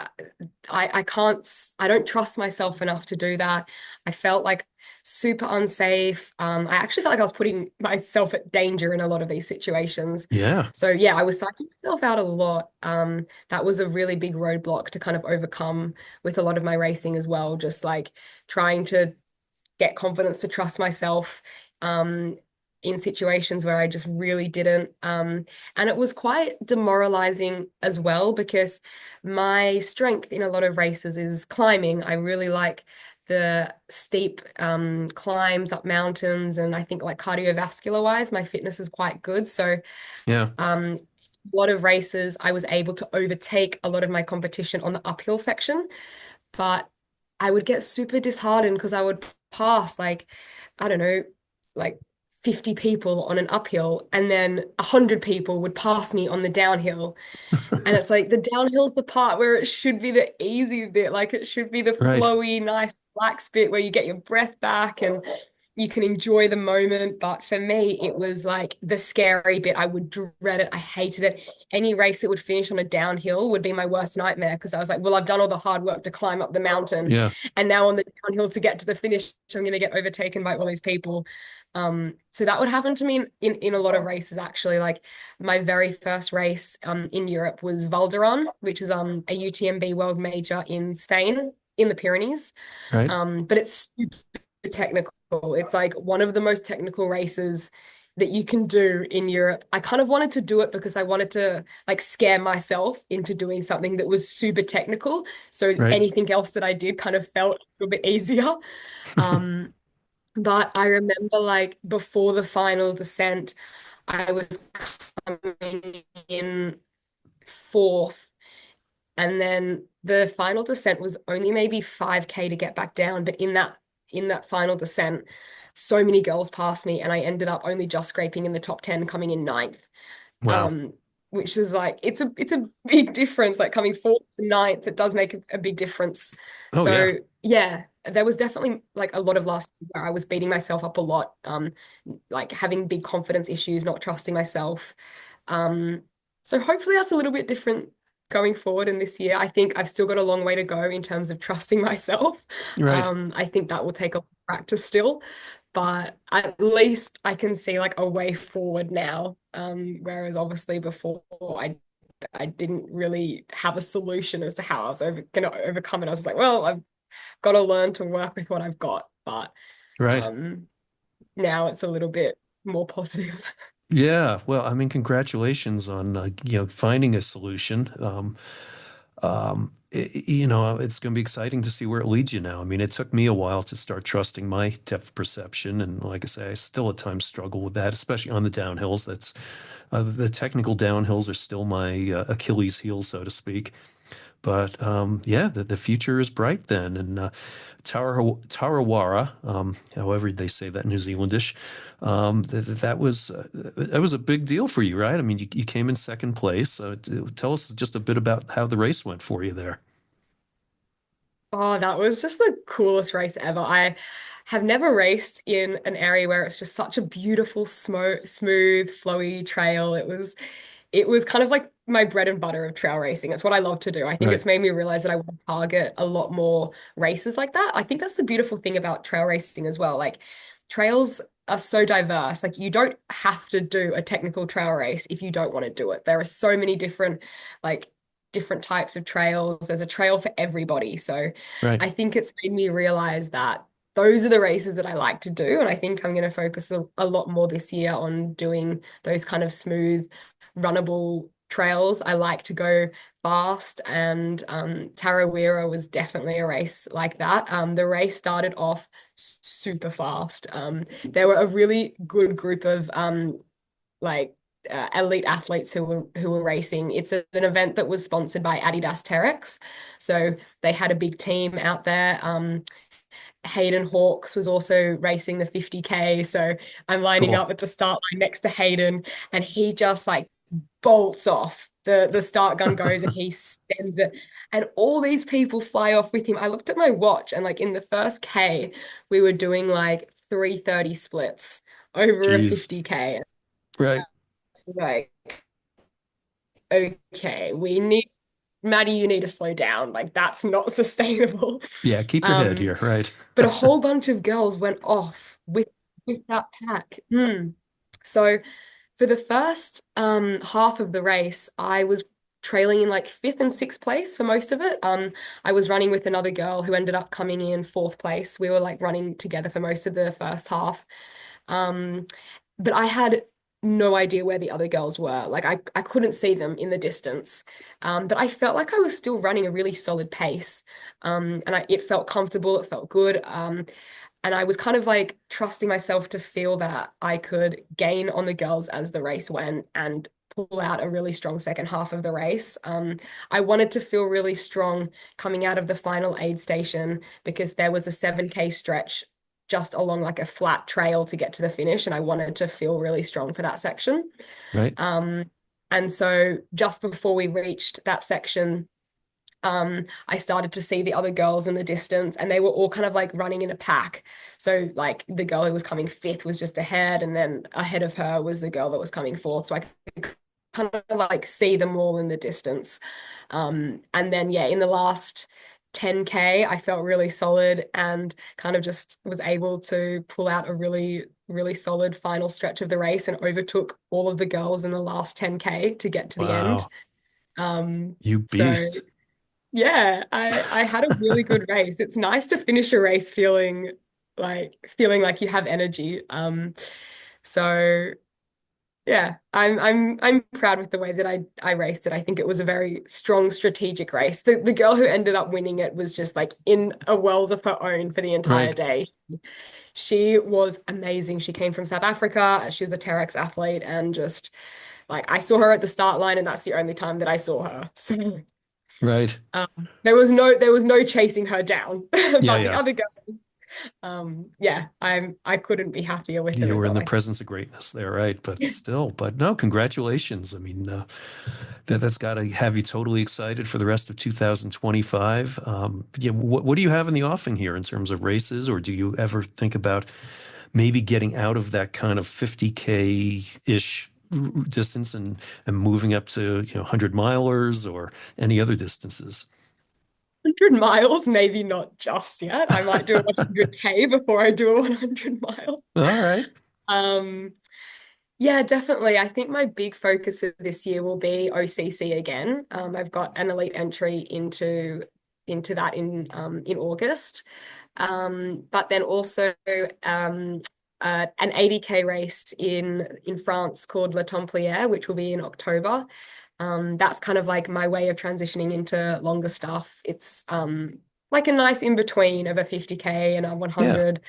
I can't, I don't trust myself enough to do that. I felt like super unsafe. I actually felt like I was putting myself at danger in a lot of these situations. Yeah. So yeah, I was psyching myself out a lot. That was a really big roadblock to kind of overcome with a lot of my racing as well. Just like trying to get confidence to trust myself in situations where I just really didn't. And it was quite demoralizing as well because my strength in a lot of races is climbing. I really like the steep climbs up mountains, and I think like cardiovascular wise, my fitness is quite good. So Yeah. a lot of races, I was able to overtake a lot of my competition on the uphill section, but I would get super disheartened because I would pass like, I don't know, like 50 people on an uphill, and then 100 people would pass me on the downhill. And it's like the downhill's the part where it should be the easy bit, like it should be the Right. flowy, nice, relaxed bit where you get your breath back and you can enjoy the moment. But for me, it was like the scary bit. I would dread it. I hated it. Any race that would finish on a downhill would be my worst nightmare because I was like, well, I've done all the hard work to climb up the mountain. Yeah. And now on the downhill to get to the finish, I'm going to get overtaken by all these people. So that would happen to me in a lot of races, actually. Like my very first race in Europe was Valderon, which is a UTMB world major in Spain in the Pyrenees. Right. But it's super technical. It's like one of the most technical races that you can do in Europe. I kind of wanted to do it because I wanted to like scare myself into doing something that was super technical. So Right. anything else that I did kind of felt a little bit easier. Um, but I remember like before the final descent, I was coming in fourth, and then the final descent was only maybe 5K to get back down. But in that final descent, so many girls passed me, and I ended up only just scraping in the top 10, coming in ninth. Wow. Um, which is like it's a big difference. Like coming fourth to ninth, it does make a big difference. Oh yeah. So yeah, there was definitely like a lot of last year where I was beating myself up a lot, like having big confidence issues, not trusting myself. So hopefully that's a little bit different going forward in this year. I think I've still got a long way to go in terms of trusting myself. Right. I think that will take a lot of practice still, but at least I can see like a way forward now. Whereas obviously before I didn't really have a solution as to how I was going to overcome it. I was like, well, I've got to learn to work with what I've got, but Right. um, now it's a little bit more positive. Yeah. Well, I mean, congratulations on finding a solution. It's going to be exciting to see where it leads you now. I mean, it took me a while to start trusting my depth perception, and like I say, I still at times struggle with that, especially on the downhills. That's the technical downhills are still my Achilles heel, so to speak. But yeah, the future is bright then. And Tarawera, however they say that in New Zealandish, that was a big deal for you, right? I mean, you came in second place. So tell us just a bit about how the race went for you there. Oh, that was just the coolest race ever. I have never raced in an area where it's just such a beautiful, smooth, flowy trail. It was kind of like my bread and butter of trail racing. It's what I love to do. I think Right, it's made me realize that I want to target a lot more races like that. I think that's the beautiful thing about trail racing as well. Like trails are so diverse. Like you don't have to do a technical trail race if you don't want to do it. There are so many like different types of trails. There's a trail for everybody. So right, I think it's made me realize that those are the races that I like to do. And I think I'm going to focus a lot more this year on doing those kind of smooth runnable trails. I like to go fast, and Tarawera was definitely a race like that. The race started off super fast. There were a really good group of like elite athletes who were racing. It's an event that was sponsored by Adidas Terex, so they had a big team out there. Hayden Hawks was also racing the 50K. So I'm lining cool. up at the start line next to Hayden, and he just like bolts off. The start gun goes and he sends it. And all these people fly off with him. I looked at my watch, and like in the first K, we were doing like 3:30 splits over a Jeez. 50K. Right. Like, okay, we need Maddy, you need to slow down. Like that's not sustainable. Yeah, keep your head Um, here. Right. but a whole bunch of girls went off with that pack. So for the first half of the race, I was trailing in like fifth and sixth place for most of it. I was running with another girl who ended up coming in fourth place. We were like running together for most of the first half. Um, but I had no idea where the other girls were. Like I couldn't see them in the distance. But I felt like I was still running a really solid pace. And it felt comfortable, it felt good. And I was kind of like trusting myself to feel that I could gain on the girls as the race went and pull out a really strong second half of the race. I wanted to feel really strong coming out of the final aid station because there was a 7K stretch just along like a flat trail to get to the finish, and I wanted to feel really strong for that section. Right. Um, and so just before we reached that section, I started to see the other girls in the distance, and they were all kind of like running in a pack. So like the girl who was coming fifth was just ahead, and then ahead of her was the girl that was coming fourth. So I could kind of like see them all in the distance. And then yeah, in the last 10K, I felt really solid and kind of just was able to pull out a really, really solid final stretch of the race and overtook all of the girls in the last 10K to get to the end. Wow. You So beast. yeah, I had a really good race. It's nice to finish a race feeling like you have energy. So yeah, I'm proud with the way that I raced it. I think it was a very strong strategic race. The girl who ended up winning it was just like in a world of her own for the entire Right. day. She was amazing. She came from South Africa. She's a Terex athlete, and just like I saw her at the start line, and that's the only time that I saw her. So Right. there was no chasing her down. Yeah, But the yeah. other girl, yeah, I couldn't be happier with the You were in result. the presence of greatness there, right? But still, but no, congratulations. I mean, that's got to have you totally excited for the rest of 2025. Yeah, what do you have in the offing here in terms of races, or do you ever think about maybe getting out of that kind of 50K-ish distance and moving up to, 100 milers or any other distances? 100 miles, maybe not just yet. I might do a 100K before I do a 100 mile. All right. Um, yeah, definitely. I think my big focus for this year will be OCC again. I've got an elite entry into that in August. But then also an 80K race in France called La Templière, which will be in October. That's kind of like my way of transitioning into longer stuff. It's like a nice in between of a 50K and a Yeah. 100.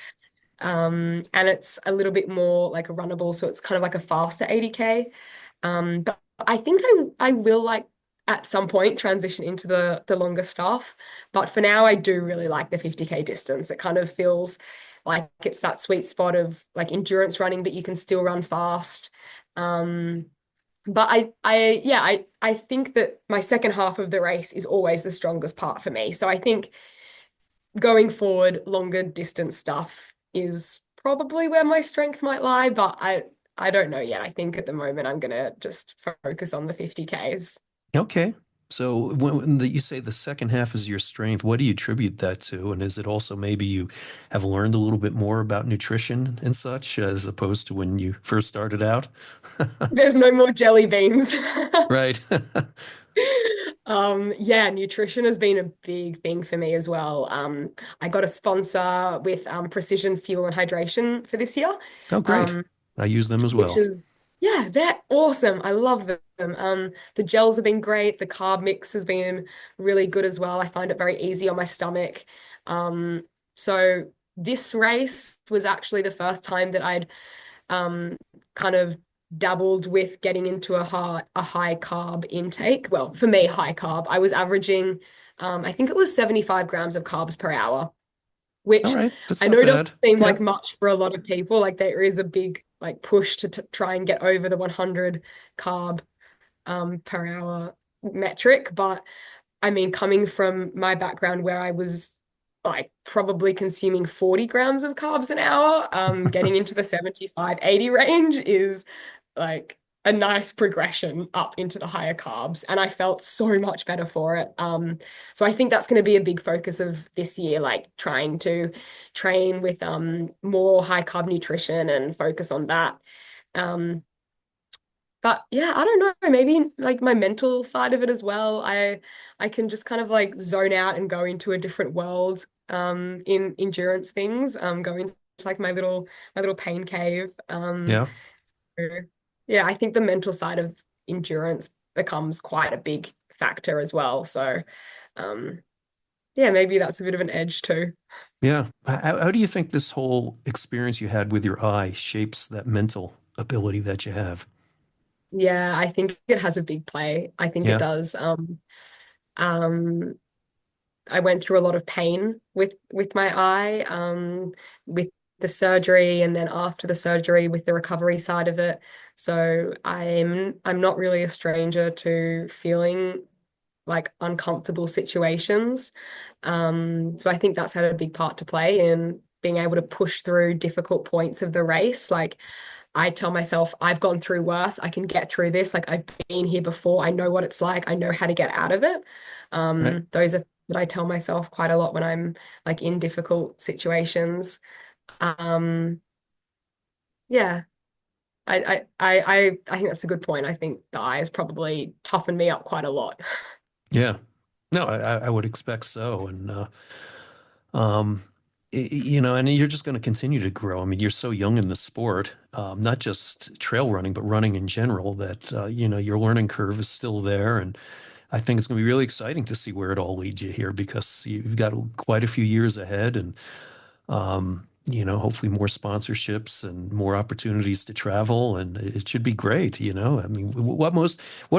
And it's a little bit more like a runnable, so it's kind of like a faster 80K. But I think I will like at some point transition into the longer stuff. But for now, I do really like the 50K distance. It kind of feels like it's that sweet spot of like endurance running, but you can still run fast. Um, but I think that my second half of the race is always the strongest part for me. So I think going forward, longer distance stuff is probably where my strength might lie, but I don't know yet. I think at the moment I'm gonna just focus on the 50Ks. Okay. So you say the second half is your strength, what do you attribute that to? And is it also maybe you have learned a little bit more about nutrition and such as opposed to when you first started out? There's no more jelly beans. Right. Yeah, nutrition has been a big thing for me as well. I got a sponsor with Precision Fuel and Hydration for this year. Oh, great. Um, I use them as which well. is yeah, they're awesome. I love them. The gels have been great. The carb mix has been really good as well. I find it very easy on my stomach. Um, so this race was actually the first time that I'd um, kind of dabbled with getting into a high carb intake. Well, for me, high carb. I was averaging, I think it was 75 grams of carbs per hour, All which right. That's I not know doesn't bad. seem Yeah. like much for a lot of people. Like there is a big like push to t try and get over the 100 carb per hour metric. But I mean, coming from my background where I was like probably consuming 40 grams of carbs an hour, getting into the 75, 80 range is like a nice progression up into the higher carbs. And I felt so much better for it. So I think that's going to be a big focus of this year, like trying to train with more high carb nutrition and focus on that. Um, but yeah, I don't know, maybe like my mental side of it as well. I can just kind of like zone out and go into a different world in endurance things, going to like my little pain cave. Yeah. So, yeah, I think the mental side of endurance becomes quite a big factor as well. So um yeah, maybe that's a bit of an edge too. Yeah. How do you think this whole experience you had with your eye shapes that mental ability that you have? Yeah, I think it has a big play. I think it Yeah. does. Um I went through a lot of pain with my eye, with the surgery and then after the surgery with the recovery side of it. So I'm not really a stranger to feeling like uncomfortable situations. So I think that's had a big part to play in being able to push through difficult points of the race. Like I tell myself, I've gone through worse. I can get through this. Like I've been here before. I know what it's like. I know how to get out of it. Right. Those are that I tell myself quite a lot when I'm like in difficult situations. Um, yeah, I think that's a good point. I think the eyes probably toughened me up quite a lot. Yeah. No, I would expect so. And um and you're just going to continue to grow. I mean, you're so young in the sport, not just trail running, but running in general, that your learning curve is still there. And I think it's going to be really exciting to see where it all leads you here because you've got quite a few years ahead and hopefully more sponsorships and more opportunities to travel, and it should be great. I mean, what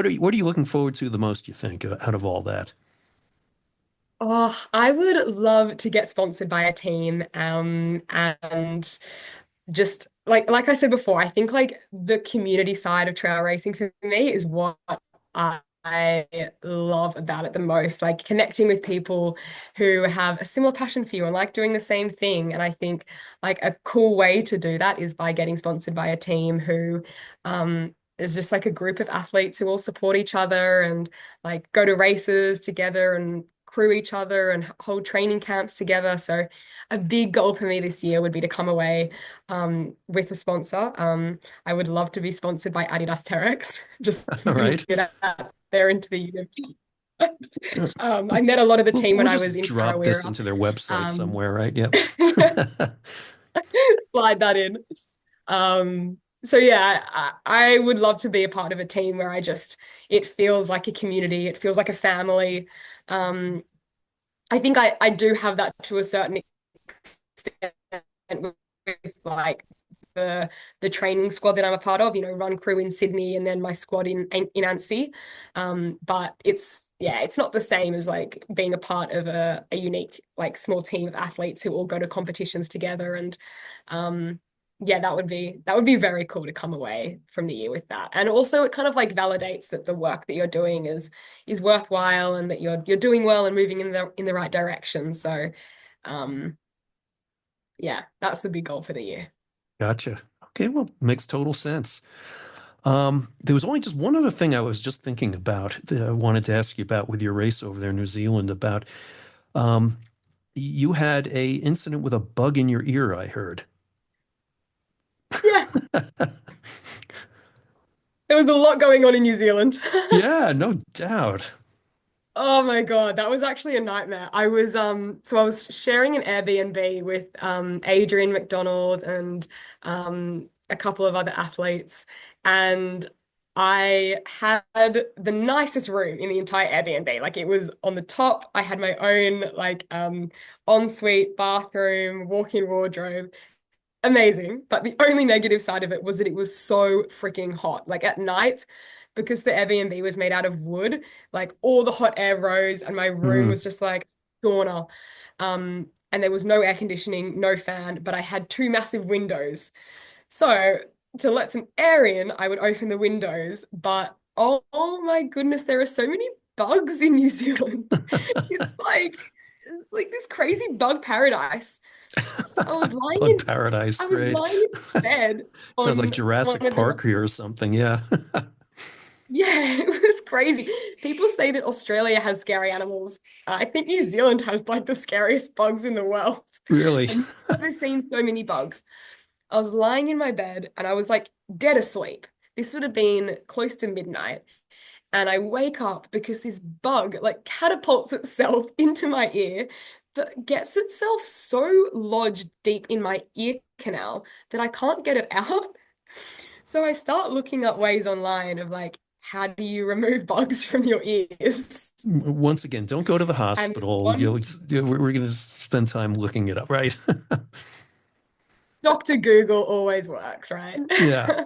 are you looking forward to the most, you think, out of all that? Oh, I would love to get sponsored by a team, and just like I said before, I think like the community side of trail racing for me is what I love about it the most. Like connecting with people who have a similar passion for you and like doing the same thing. And I think like a cool way to do that is by getting sponsored by a team who is just like a group of athletes who all support each other and like go to races together and crew each other and hold training camps together. So a big goal for me this year would be to come away with a sponsor. I would love to be sponsored by Adidas Terex, just All really right. get out there into the UTMB. Uh, I met a lot of the team when we'll I was just in drop this Tarawera. into their website Um, somewhere, right? Yep. slide that in. So yeah, I would love to be a part of a team where it feels like a community, it feels like a family. Um, I think I do have that to a certain extent with like the training squad that I'm a part of, run crew in Sydney and then my squad in Annecy. But it's not the same as like being a part of a unique like small team of athletes who all go to competitions together. And yeah, that would be very cool to come away from the year with that. And also it kind of like validates that the work that you're doing is worthwhile and that you're doing well and moving in the right direction. So um yeah, that's the big goal for the year. Gotcha. Okay, well, makes total sense. There was only just one other thing I was just thinking about that I wanted to ask you about with your race over there in New Zealand about um, you had a incident with a bug in your ear, I heard. Yeah, there was a lot going on in New Zealand. Yeah, no doubt. Oh my God, that was actually a nightmare. I was sharing an Airbnb with Adrian McDonald and a couple of other athletes, and I had the nicest room in the entire Airbnb. Like it was on the top. I had my own like ensuite bathroom, walk-in wardrobe. Amazing. But the only negative side of it was that it was so freaking hot. Like at night, because the Airbnb was made out of wood, like all the hot air rose and my room Mm. was just like sauna. And there was no air conditioning, no fan, but I had two massive windows. So to let some air in, I would open the windows. But oh my goodness, there are so many bugs in New Zealand. It's like this crazy bug paradise. So Bug paradise, I was great. lying in bed Sounds like on one Jurassic of the Park here or something. Yeah. yeah, it was crazy. People say that Australia has scary animals. I think New Zealand has like the scariest bugs in the world. Really? I've never seen so many bugs. I was lying in my bed and I was like dead asleep. This would have been close to midnight. And I wake up because this bug like catapults itself into my ear, but gets itself so lodged deep in my ear canal that I can't get it out. So I start looking up ways online of like, how do you remove bugs from your ears? Once again, don't go to the And this hospital. one We're going to spend time looking it up, right? Dr. Google always works, right? Yeah.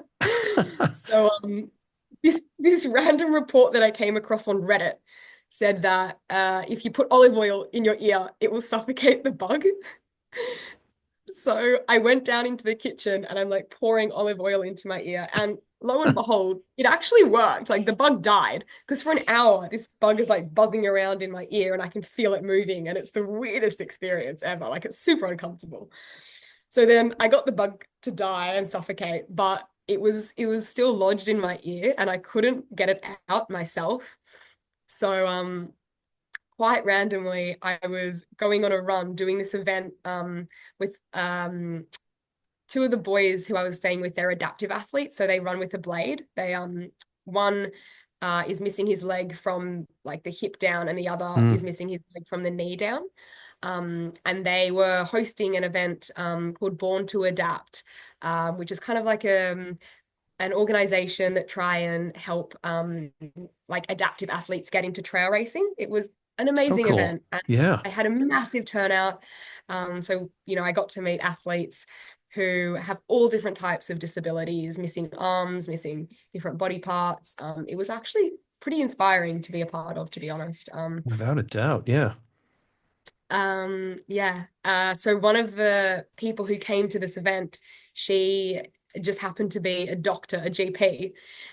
So this random report that I came across on Reddit said that if you put olive oil in your ear, it will suffocate the bug. So I went down into the kitchen and I'm like pouring olive oil into my ear. And lo and behold, it actually worked. Like the bug died because for an hour, this bug is like buzzing around in my ear and I can feel it moving. And it's the weirdest experience ever. Like it's super uncomfortable. So then I got the bug to die and suffocate, but it was still lodged in my ear and I couldn't get it out myself. So quite randomly, I was going on a run doing this event with two of the boys who I was staying with. They're adaptive athletes, so they run with a blade. They one is missing his leg from like the hip down, and the other is Mm. missing his leg from the knee down. And they were hosting an event called Born to Adapt, which is kind of like an organization that try and help like adaptive athletes get into trail racing. It was an So amazing cool. event. And Yeah. I had a massive turnout. So, I got to meet athletes who have all different types of disabilities, missing arms, missing different body parts. It was actually pretty inspiring to be a part of, to be honest. Without a doubt. Yeah. Yeah. So one of the people who came to this event, she just happened to be a doctor, a GP.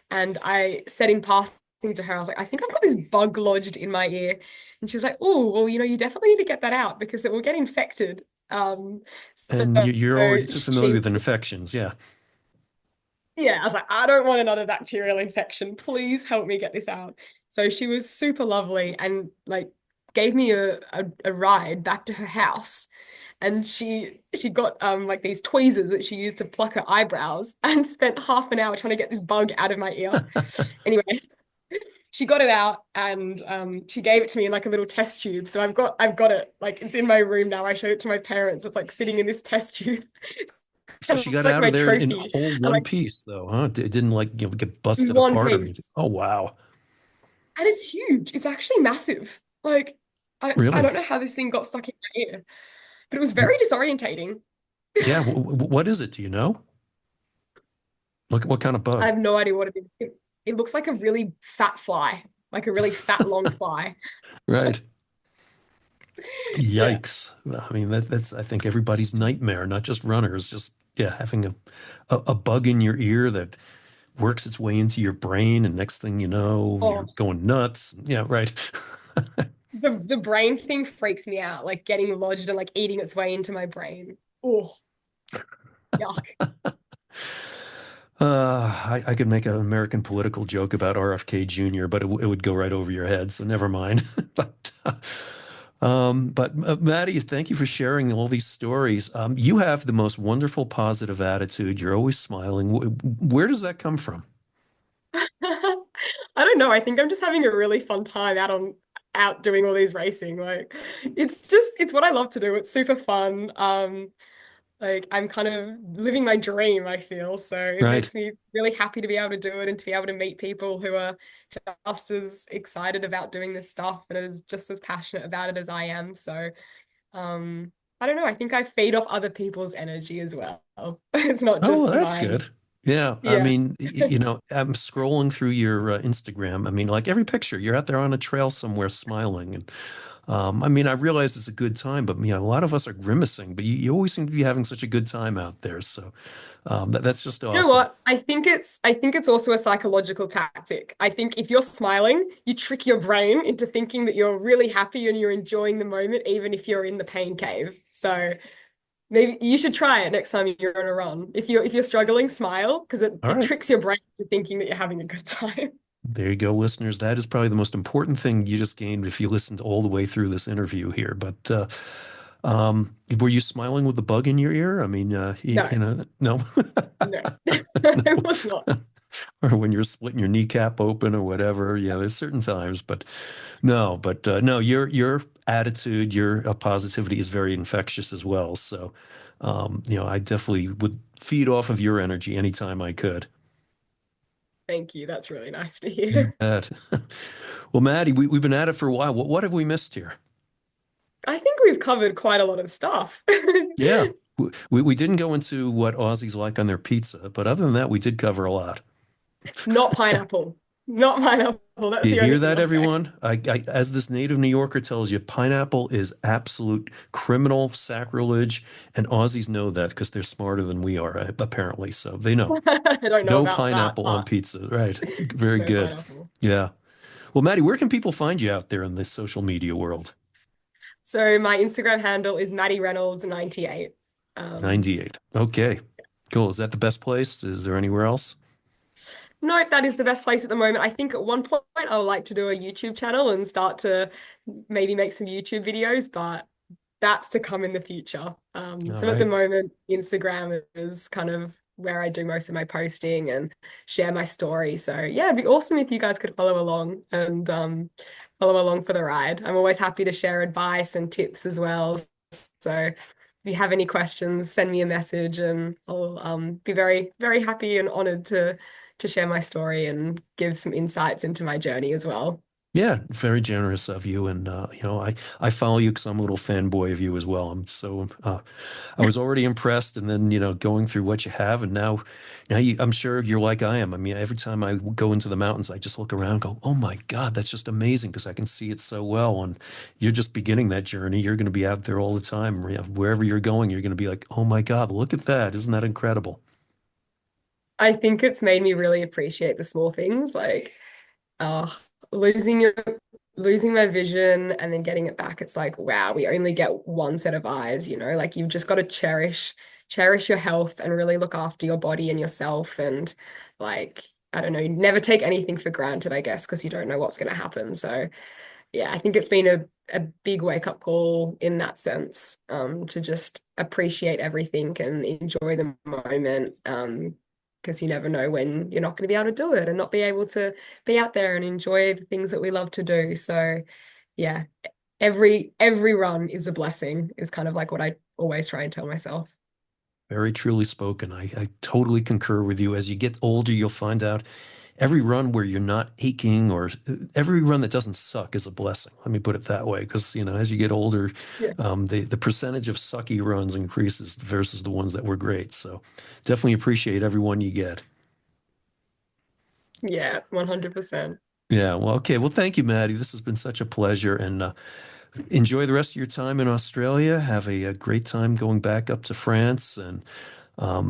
And I said in passing to her, I was like, I think I've got this bug lodged in my ear. And she was like, oh, well, you definitely need to get that out because it will get infected. So And you're already too familiar she with infections. Yeah. yeah, I was like, I don't want another bacterial infection. Please help me get this out. So she was super lovely and like gave me a ride back to her house. And she got like these tweezers that she used to pluck her eyebrows and spent half an hour trying to get this bug out of my ear. Anyway, she got it out and she gave it to me in like a little test tube. So I've got it like it's in my room now. I showed it to my parents. It's like sitting in this test tube. It's So kind she of got like out of my there in trophy. whole I'm one like piece, though, huh? It didn't like get busted one apart or anything. piece. Oh, wow. And it's huge. It's actually massive. Like I Really? don't know how this thing got stuck in my ear, but it was very disorientating. Yeah. What is it? Do you know? What kind of I bug? have no idea what it is. It looks like a really fat fly, like a really fat long fly. Right. Yeah. Yikes. I mean, that's, I think, everybody's nightmare, not just runners, just, yeah, having a bug in your ear that works its way into your brain. And next thing you know, you're Oh, going nuts. Yeah, right. the brain thing freaks me out, like getting lodged and like eating its way into my brain. Oh, yuck. I could make an American political joke about RFK Jr., but it would go right over your head, so never mind. But Maddie, thank you for sharing all these stories. You have the most wonderful positive attitude. You're always smiling. Where does that come from? I don't know. I think I'm just having a really fun time out doing all these racing. Like it's what I love to do. It's super fun. Like I'm kind of living my dream, I feel. So it Right. makes me really happy to be able to do it and to be able to meet people who are just as excited about doing this stuff and is just as passionate about it as I am. So I don't know. I think I feed off other people's energy as well. It's not Oh, well, just that's mine. good. Yeah, I Yeah. mean, I'm scrolling through your Instagram. I mean, like every picture, you're out there on a trail somewhere smiling, and I mean, I realize it's a good time, but a lot of us are grimacing. But you always seem to be having such a good time out there, so that's just You know awesome. what? I think it's also a psychological tactic. I think if you're smiling, you trick your brain into thinking that you're really happy and you're enjoying the moment, even if you're in the pain cave. So maybe you should try it next time you're on a run. If you're struggling, smile because it, All it right, tricks your brain into thinking that you're having a good time. there you go, listeners. That is probably the most important thing you just gained if you listened all the way through this interview here. But were you smiling with the bug in your ear? I mean, No, no. no, it was not. Or when you're splitting your kneecap open or whatever. Yeah, there's certain times, but no, no, your attitude, your positivity is very infectious as well. So, I definitely would feed off of your energy anytime I could. Thank you. That's really nice to You hear. bet. Well, Maddie, we've been at it for a while. What have we missed here? I think we've covered quite a lot of stuff. Yeah, we didn't go into what Aussies like on their pizza, but other than that, we did cover a lot. Not pineapple. Not pineapple. That's You the only hear thing that, I'll say. everyone? As this native New Yorker tells you, pineapple is absolute criminal sacrilege, and Aussies know that because they're smarter than we are, apparently. So they know. I don't know No about that, pineapple on but pizza. Right. Very no good. pineapple. Yeah. Well, Maddie, where can people find you out there in this social media world? So my Instagram handle is Maddy Reynolds 98. 98. Okay. Cool. Is that the best place? Is there anywhere else? No, that is the best place at the moment. I think at one point I would like to do a YouTube channel and start to maybe make some YouTube videos, but that's to come in the future. All So at the right. moment, Instagram is kind of where I do most of my posting and share my story. So yeah, it'd be awesome if you guys could follow along and follow along for the ride. I'm always happy to share advice and tips as well. So if you have any questions, send me a message and I'll be very, very happy and honored to share my story and give some insights into my journey as well. Yeah, very generous of you. And I follow you because I'm a little fanboy of you as well. I'm so I was already impressed, and then going through what you have, and now I'm sure you're like I am. I mean, every time I go into the mountains, I just look around, and go, "Oh my God, that's just amazing!" Because I can see it so well. And you're just beginning that journey. You're going to be out there all the time. Wherever you're going, you're going to be like, "Oh my God, look at that! Isn't that incredible?" I think it's made me really appreciate the small things like uh losing your losing my vision and then getting it back. It's like, wow, we only get one set of eyes, like you've just got to cherish your health and really look after your body and yourself. And like, I don't know, never take anything for granted, I guess, because you don't know what's going to happen. So yeah, I think it's been a big wake up call in that sense, to just appreciate everything and enjoy the moment. Because you never know when you're not going to be able to do it and not be able to be out there and enjoy the things that we love to do. So yeah, every run is a blessing, is kind of like what I always try and tell myself. Very truly spoken. I totally concur with you. As you get older, you'll find out every run where you're not aching or every run that doesn't suck is a blessing. Let me put it that way. Because, as you get older, Yeah. the percentage of sucky runs increases versus the ones that were great. So definitely appreciate every one you get. Yeah, 100%. Yeah. Well, okay. Well, thank you, Maddie. This has been such a pleasure. And enjoy the rest of your time in Australia. Have a great time going back up to France. And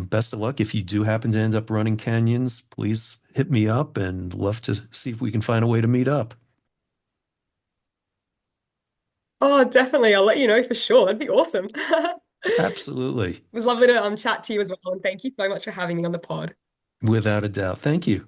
best of luck. If you do happen to end up running canyons, please hit me up and love to see if we can find a way to meet up. Oh, definitely. I'll let you know for sure. That'd be awesome. Absolutely. It was lovely to chat to you as well, and thank you so much for having me on the pod. Without a doubt. Thank you.